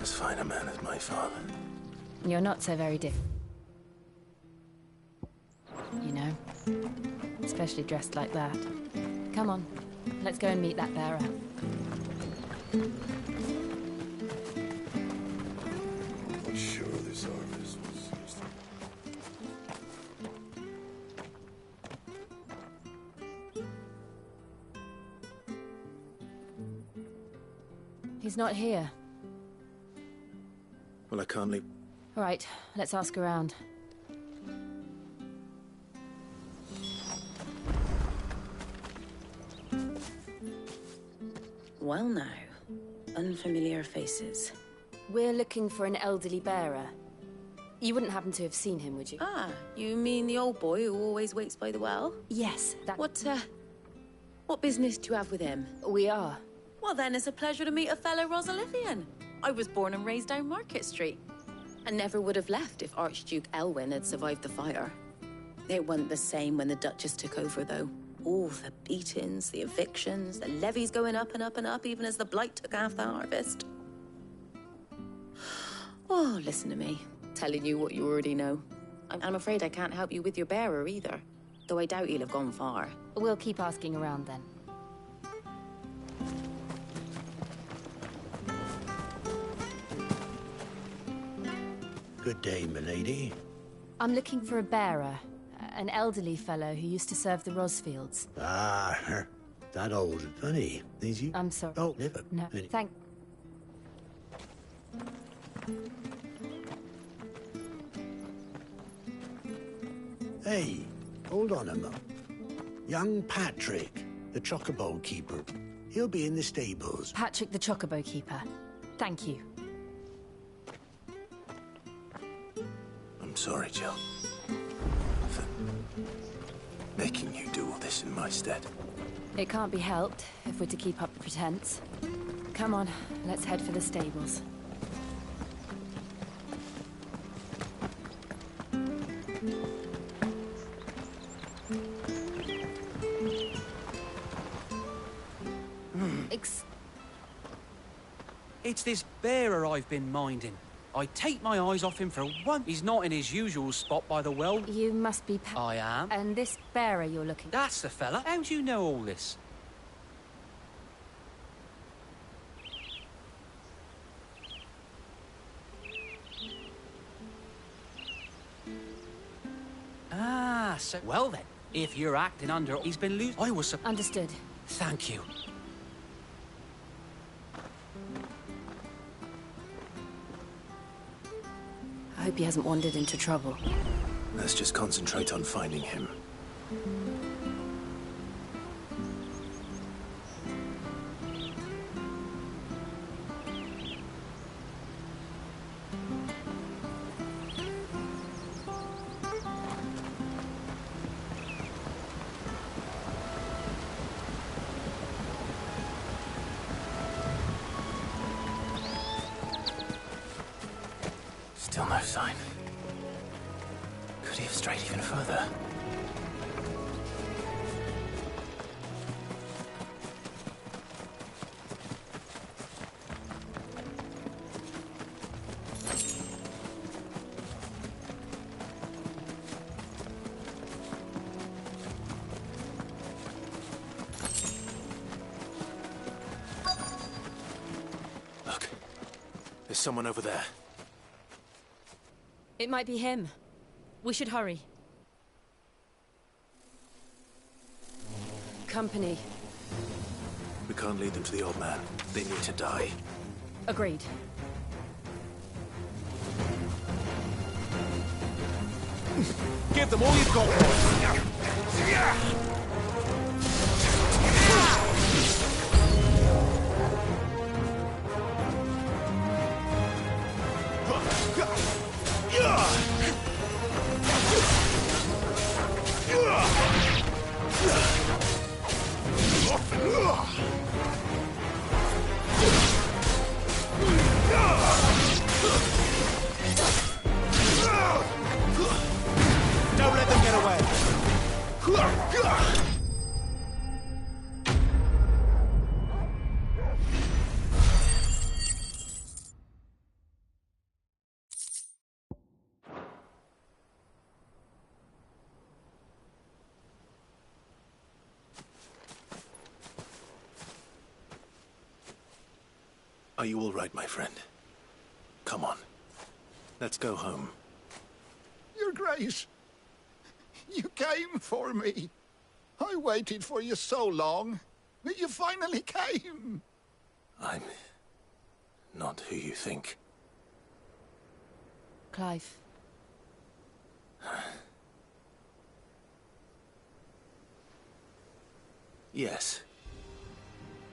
As fine a man as my father. You're not so very different. You know? Especially dressed like that. Come on, let's go and meet that bearer. I'm sure this harvest was used to... He's not here. Well, I can't leave. All right, let's ask around. Well now, unfamiliar faces. We're looking for an elderly bearer. You wouldn't happen to have seen him, would you? Ah, you mean the old boy who always waits by the well? Yes, that... What business do you have with him? We are. Well then, it's a pleasure to meet a fellow Rosalithian. I was born and raised down Market Street. And never would have left if Archduke Elwyn had survived the fire. It wasn't the same when the Duchess took over, though. All the beatings, the evictions, the levies going up and up and up, even as the blight took half the harvest. Oh, listen to me, telling you what you already know. I'm afraid I can't help you with your bearer either, though I doubt he'll have gone far. We'll keep asking around then. Good day, milady. I'm looking for a bearer. An elderly fellow who used to serve the Rosfields. Ah, that old funny. Is you? I'm sorry. Oh, never. No, thank... Hey, hold on a moment. Young Patrick, the chocobo keeper. He'll be in the stables. Patrick the chocobo keeper. Thank you. I'm sorry, Jill. For making you do all this in my stead. It can't be helped if we're to keep up the pretense. Come on, let's head for the stables. It's this bearer I've been minding. I take my eyes off him for one. He's not in his usual spot by the well. You must be... I am. And this bearer you're looking... That's the fella. How do you know all this? Ah, so... Well then, if you're acting under... He's been loose... I was... Understood. Thank you. I hope he hasn't wandered into trouble. Let's just concentrate on finding him. sign. Could he have strayed even further? Look, there's someone over there. It might be him. We should hurry. Company. We can't lead them to the old man. They need to die. Agreed. Give them all you've got, boys. Don't let them get away. Are you all right, my friend? Come on. Let's go home. Your Grace, you came for me. I waited for you so long, but you finally came. I'm not who you think. Clive. Yes.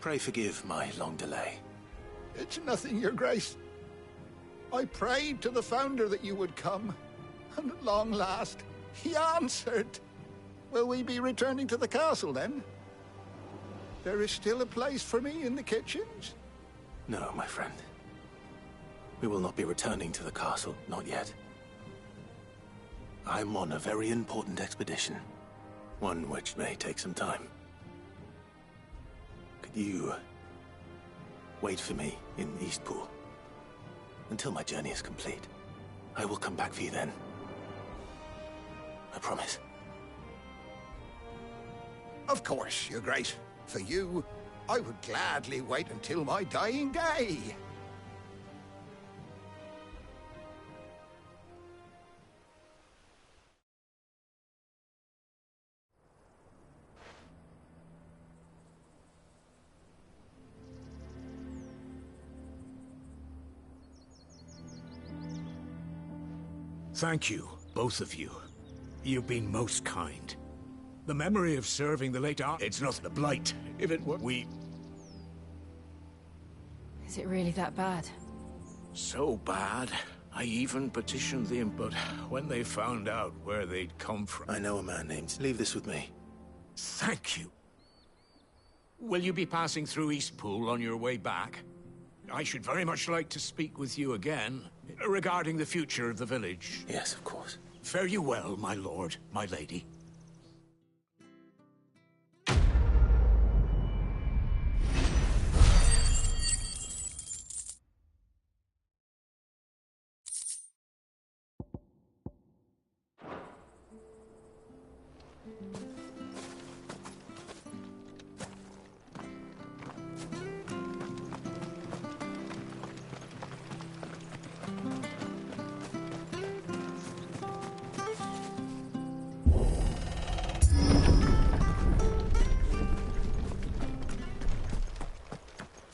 Pray forgive my long delay. It's nothing, Your Grace. I prayed to the Founder that you would come, and at long last, he answered. Will we be returning to the castle, then? There is still a place for me in the kitchens? No, my friend. We will not be returning to the castle, not yet. I'm on a very important expedition. One which may take some time. Could you wait for me in Eastpool until my journey is complete? I will come back for you then. I promise. Of course, Your Grace. For you, I would gladly wait until my dying day. Thank you, both of you. You've been most kind. The memory of serving the late it's not the blight. If it were, Is it really that bad? So bad, I even petitioned them, but when they found out where they'd come from... I know a man named... Leave this with me. Thank you. Will you be passing through Eastpool on your way back? I should very much like to speak with you again, regarding the future of the village. Yes, of course. Fare you well, my lord, my lady.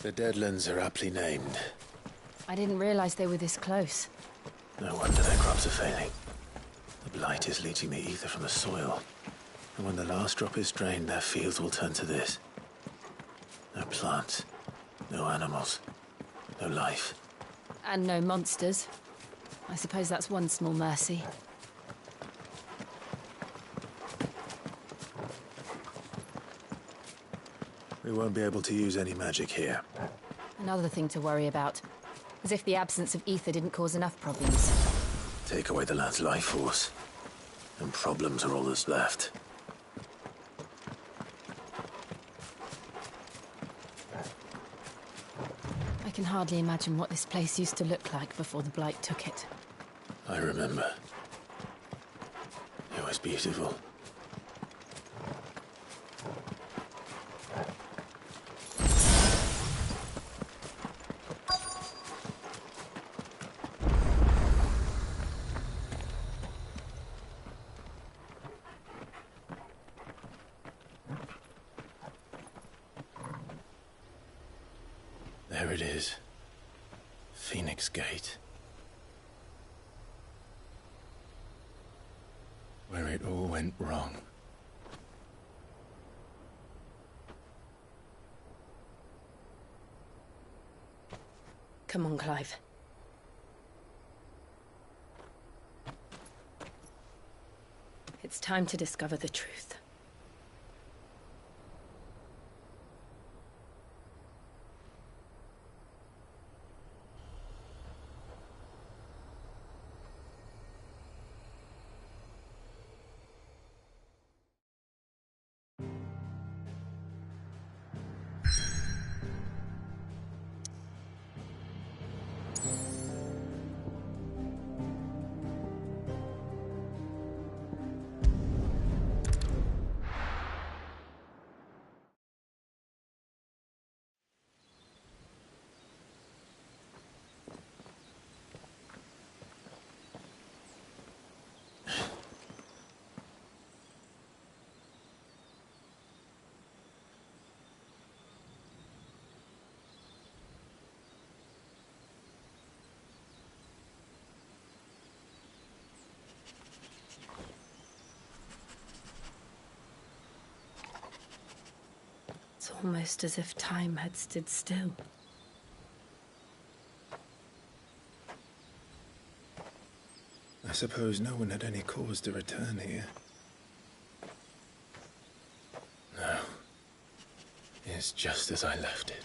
The Deadlands are aptly named. I didn't realize they were this close. No wonder their crops are failing. The blight is leaching the ether from the soil. And when the last drop is drained, their fields will turn to this. No plants, no animals, no life. And no monsters. I suppose that's one small mercy. We won't be able to use any magic here. Another thing to worry about. As if the absence of ether didn't cause enough problems. Take away the lad's life force, and problems are all that's left. I can hardly imagine what this place used to look like before the Blight took it. I remember. It was beautiful. There it is. Phoenix Gate. Where it all went wrong. Come on, Clive. It's time to discover the truth. It's almost as if time had stood still. I suppose no one had any cause to return here. No. It's just as I left it.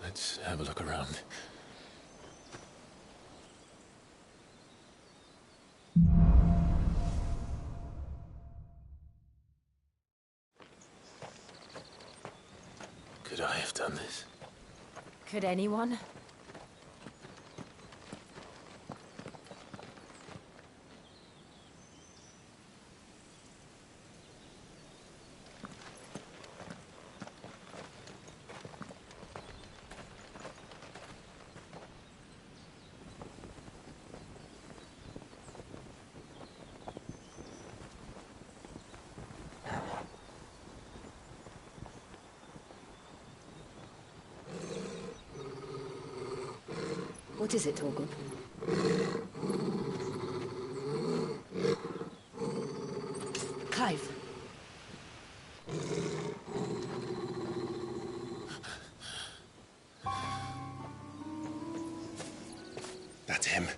Let's have a look around. Could I have done this? Could anyone? What is it, Torgal? Clive. That's him.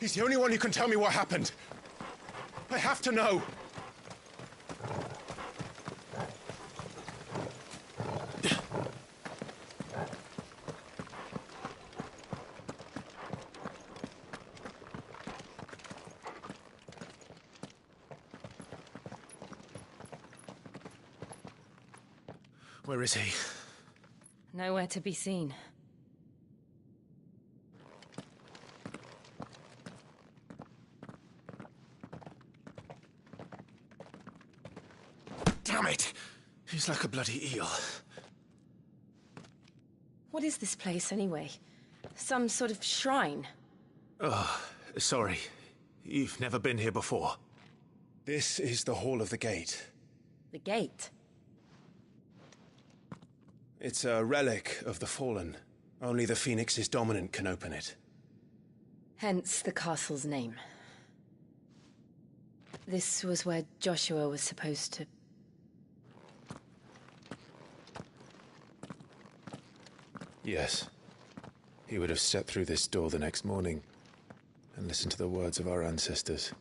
He's the only one who can tell me what happened. I have to know. Where is he? Nowhere to be seen. Damn it! He's like a bloody eel. What is this place, anyway? Some sort of shrine? Oh, sorry. You've never been here before. This is the Hall of the Gate. The gate? It's a relic of the Fallen. Only the Phoenix's dominant can open it. Hence the castle's name. This was where Joshua was supposed to... Yes. He would have stepped through this door the next morning and listened to the words of our ancestors.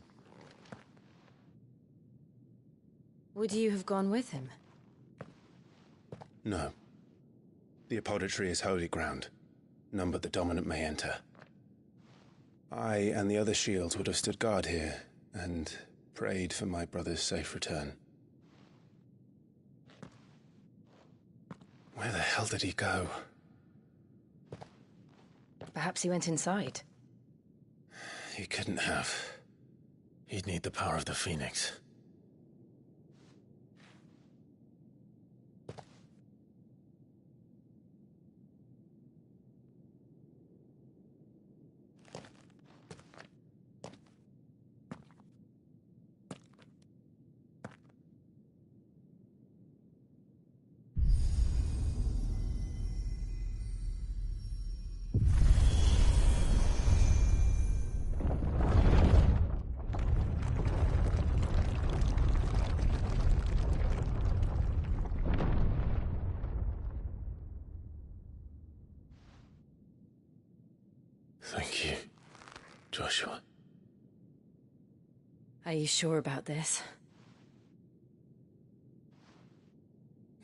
Would you have gone with him? No. The apodatory is holy ground. None but the dominant may enter. I and the other shields would have stood guard here and prayed for my brother's safe return. Where the hell did he go? Perhaps he went inside. He couldn't have. He'd need the power of the Phoenix. Thank you, Joshua. Are you sure about this?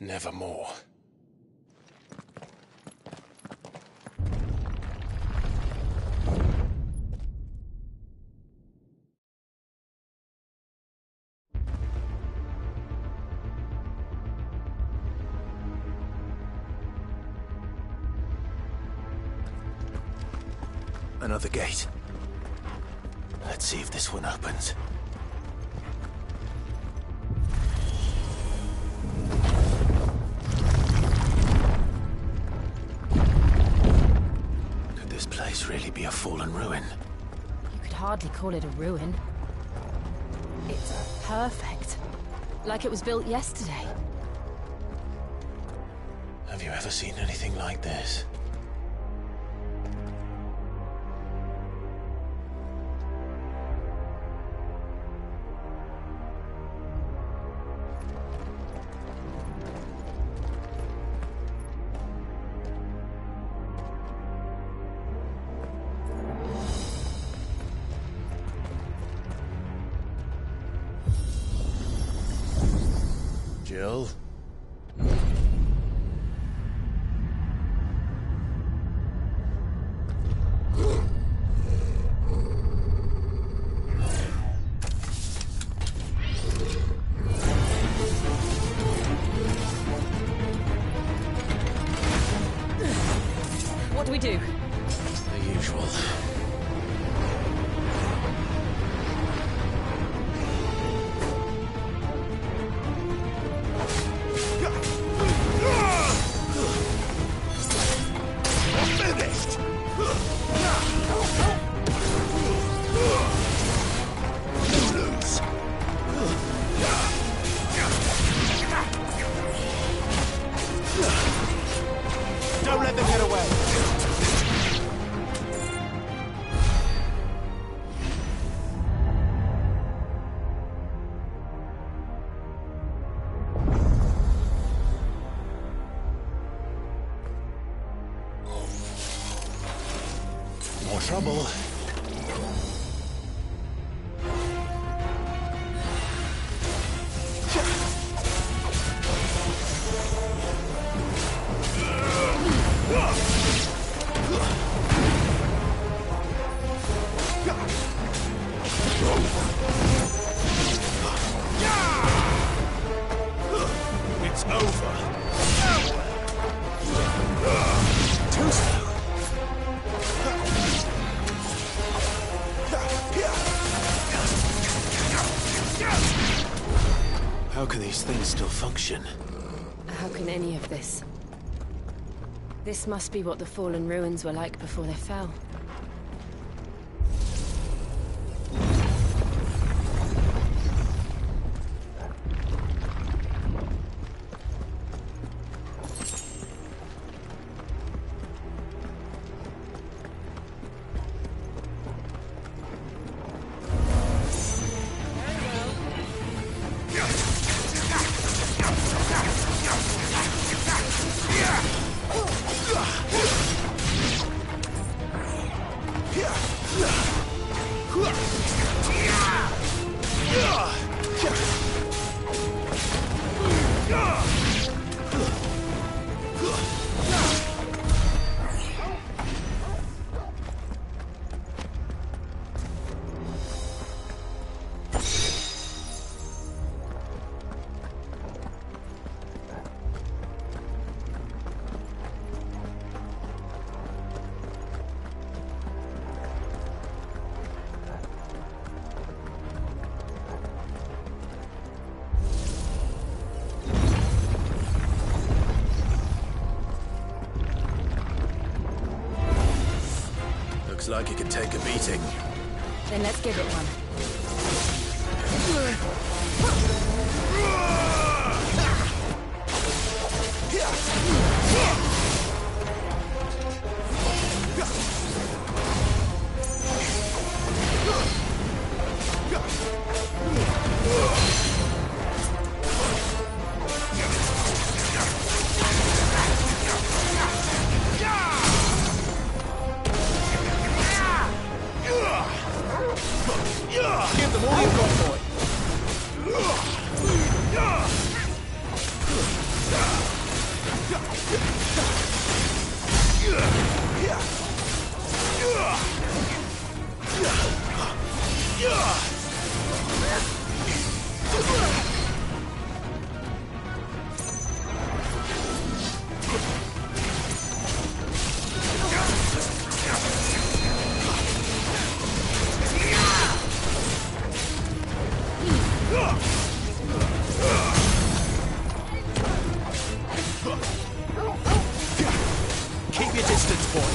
Nevermore. Another gate. Let's see if this one opens. Could this place really be a fallen ruin? You could hardly call it a ruin. It's perfect. Like it was built yesterday. Have you ever seen anything like this? Jill? What do we do? The usual. Don't let them get away! More trouble. It's over. Too slow. How can these things still function? How can any of this? This must be what the fallen ruins were like before they fell. Yeah! Looks like it could take a beating. Then let's give it one. Give them all you've got, boy. Keep your distance, boy.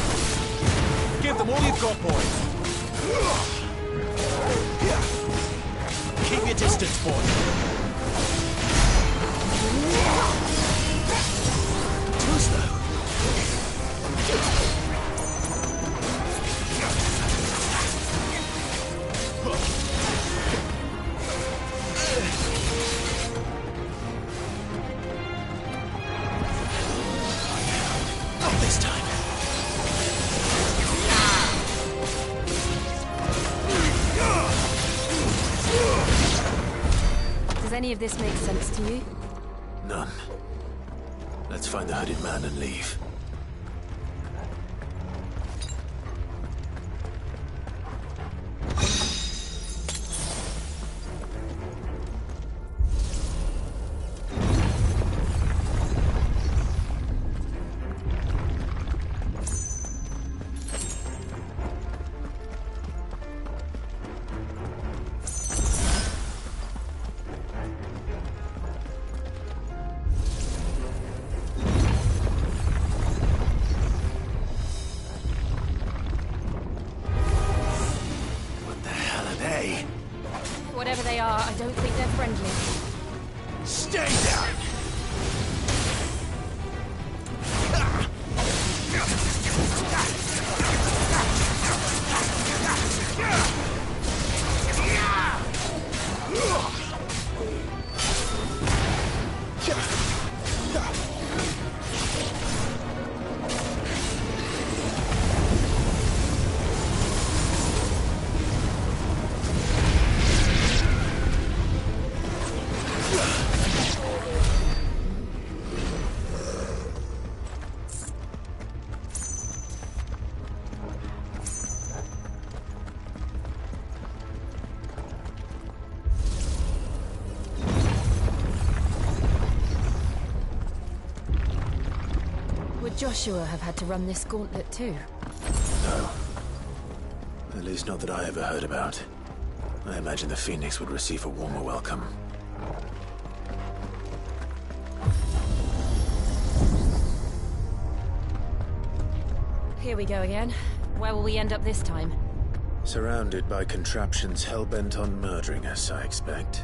Give them all you've got, boy. Keep your distance, boy. Too slow. Not this time. Does any of this make sense to you? None. Let's find the hooded man and leave. Whatever they are, I don't think they're friendly. Stay down! Would Joshua have had to run this gauntlet too? No. At least not that I ever heard about. I imagine the Phoenix would receive a warmer welcome. Here we go again. Where will we end up this time? Surrounded by contraptions hell-bent on murdering us, I expect.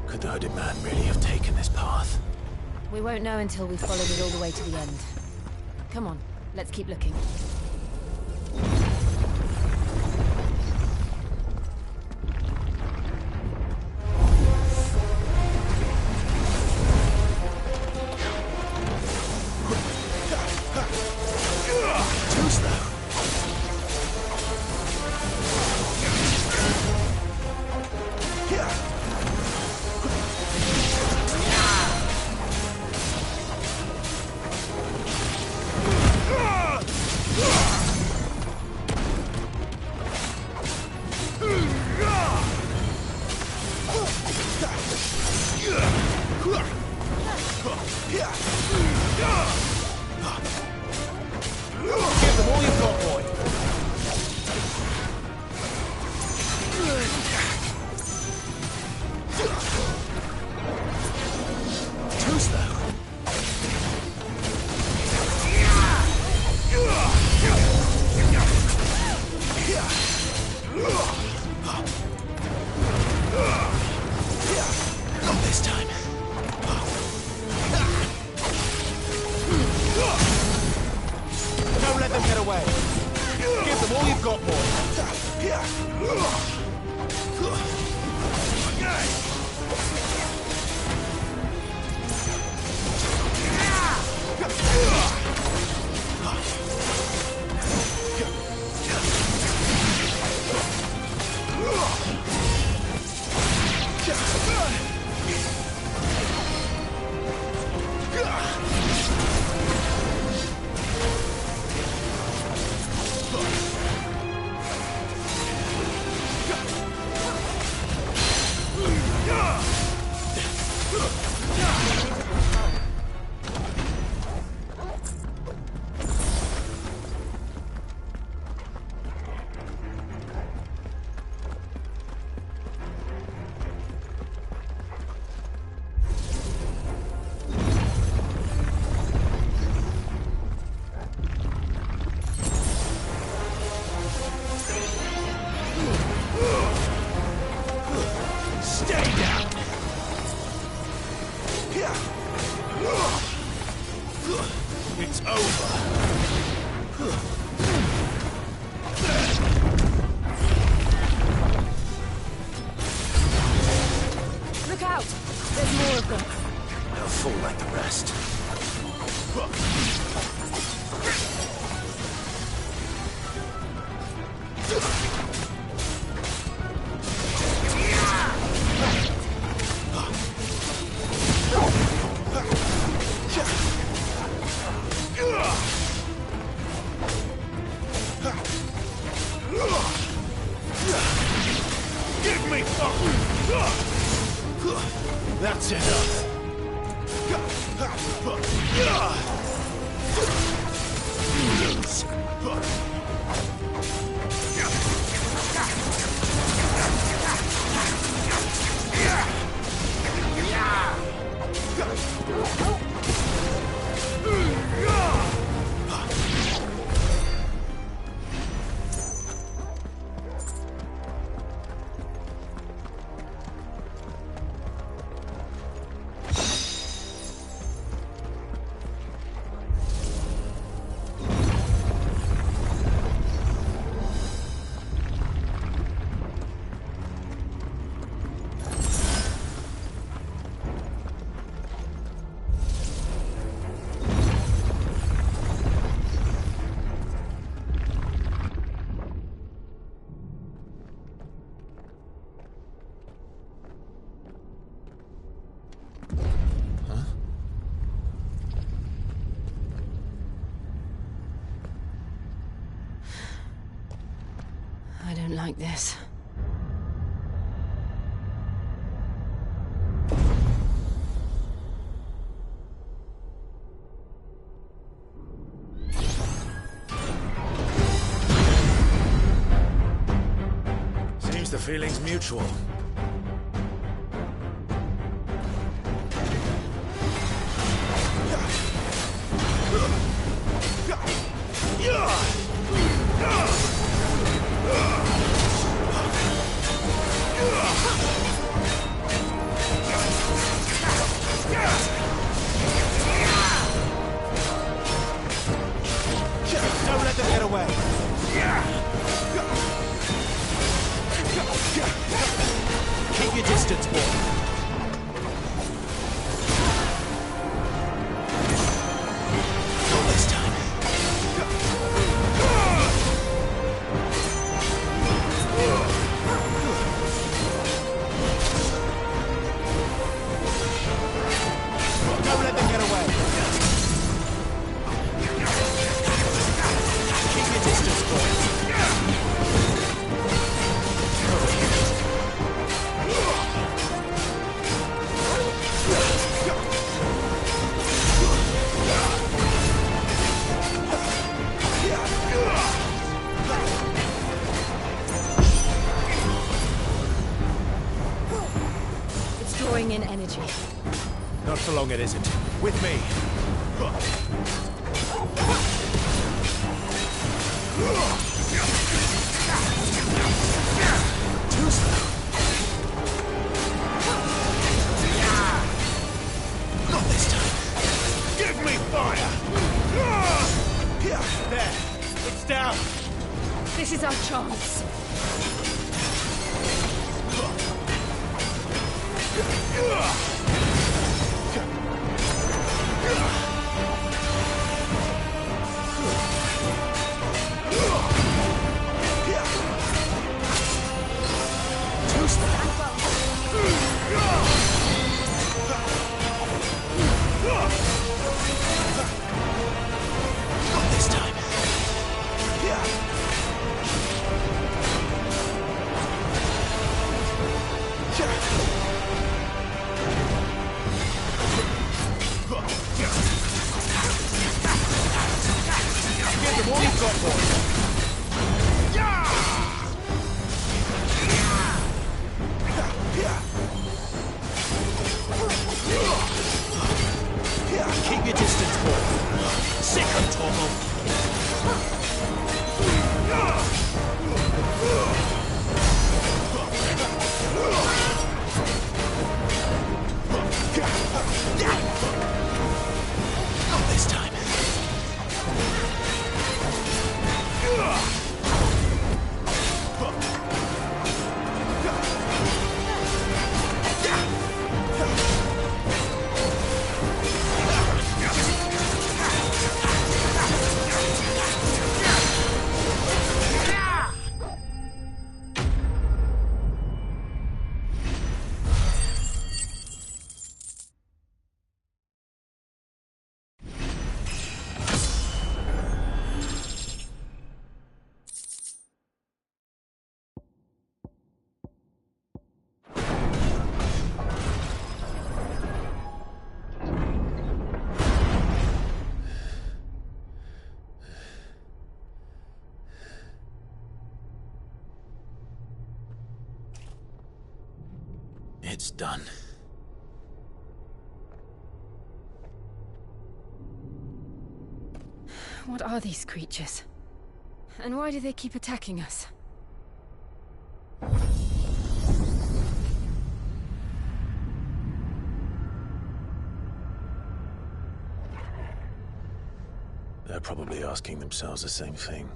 Could the hooded man really have taken this path? We won't know until we've followed it all the way to the end. Come on, let's keep looking. Too slow. Stay down! It's over. Look out! There's more of them. They'll fall like the rest. Give me That's enough. I don't like this. Seems the feeling's mutual. Don't let them get away. Keep your distance, boy. Not this time. Don't let them get away. Keep your distance, boy. It's drawing in energy. Not for long, it isn't. With me. Too slow. Not this time. Give me fire! There. It's down. This is our chance. It's done. What are these creatures? And why do they keep attacking us? They're probably asking themselves the same thing.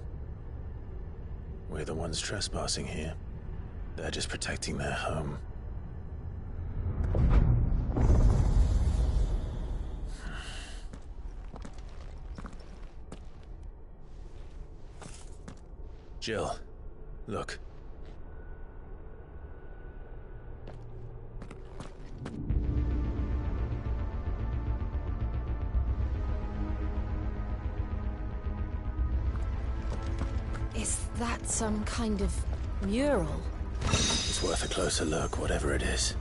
We're the ones trespassing here. They're just protecting their home. Jill, look. Is that some kind of mural? It's worth a closer look, whatever it is.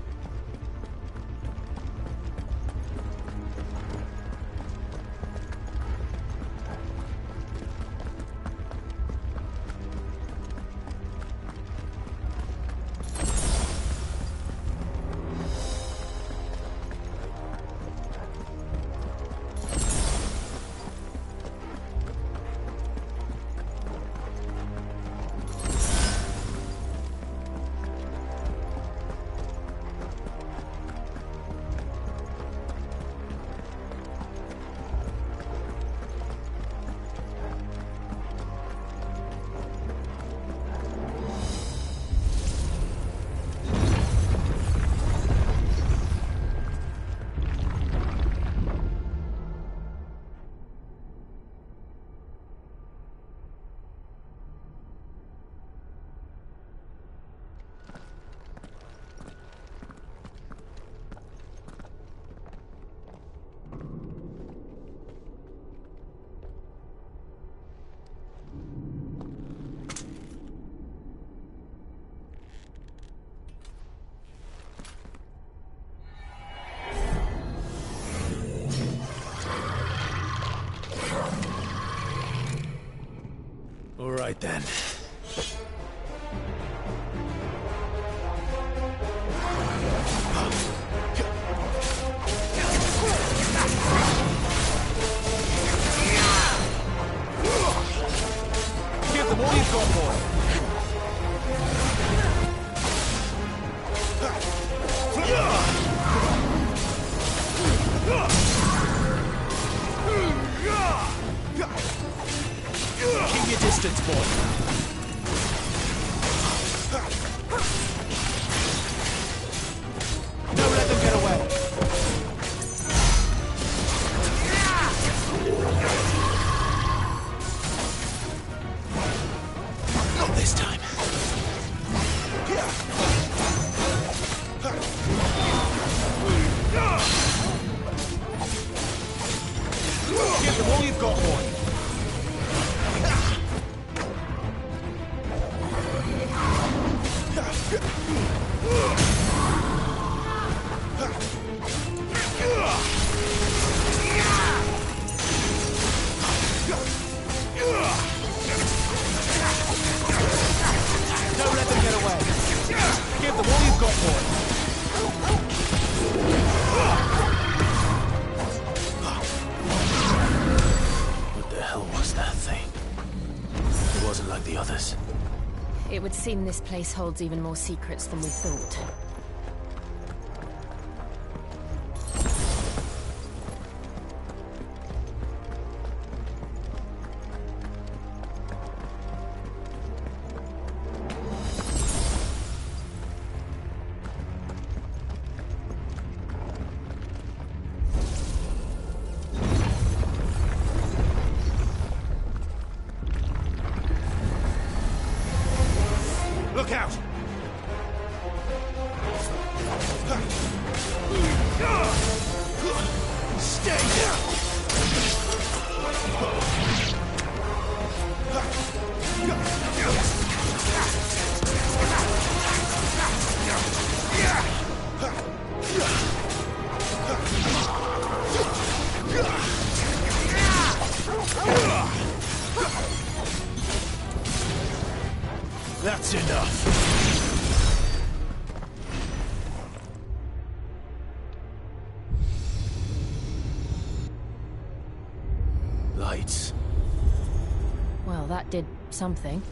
All right then. Give them all you've got, boy. Keep your distance, boy. Don't let them get away. Not this time. Give them all you've got, boy. Don't let them get away. Give them all you've got, boy. What the hell was that thing? It wasn't like the others. It would seem this place holds even more secrets than we thought. Look out! Stay down! That's enough. Well, that did something.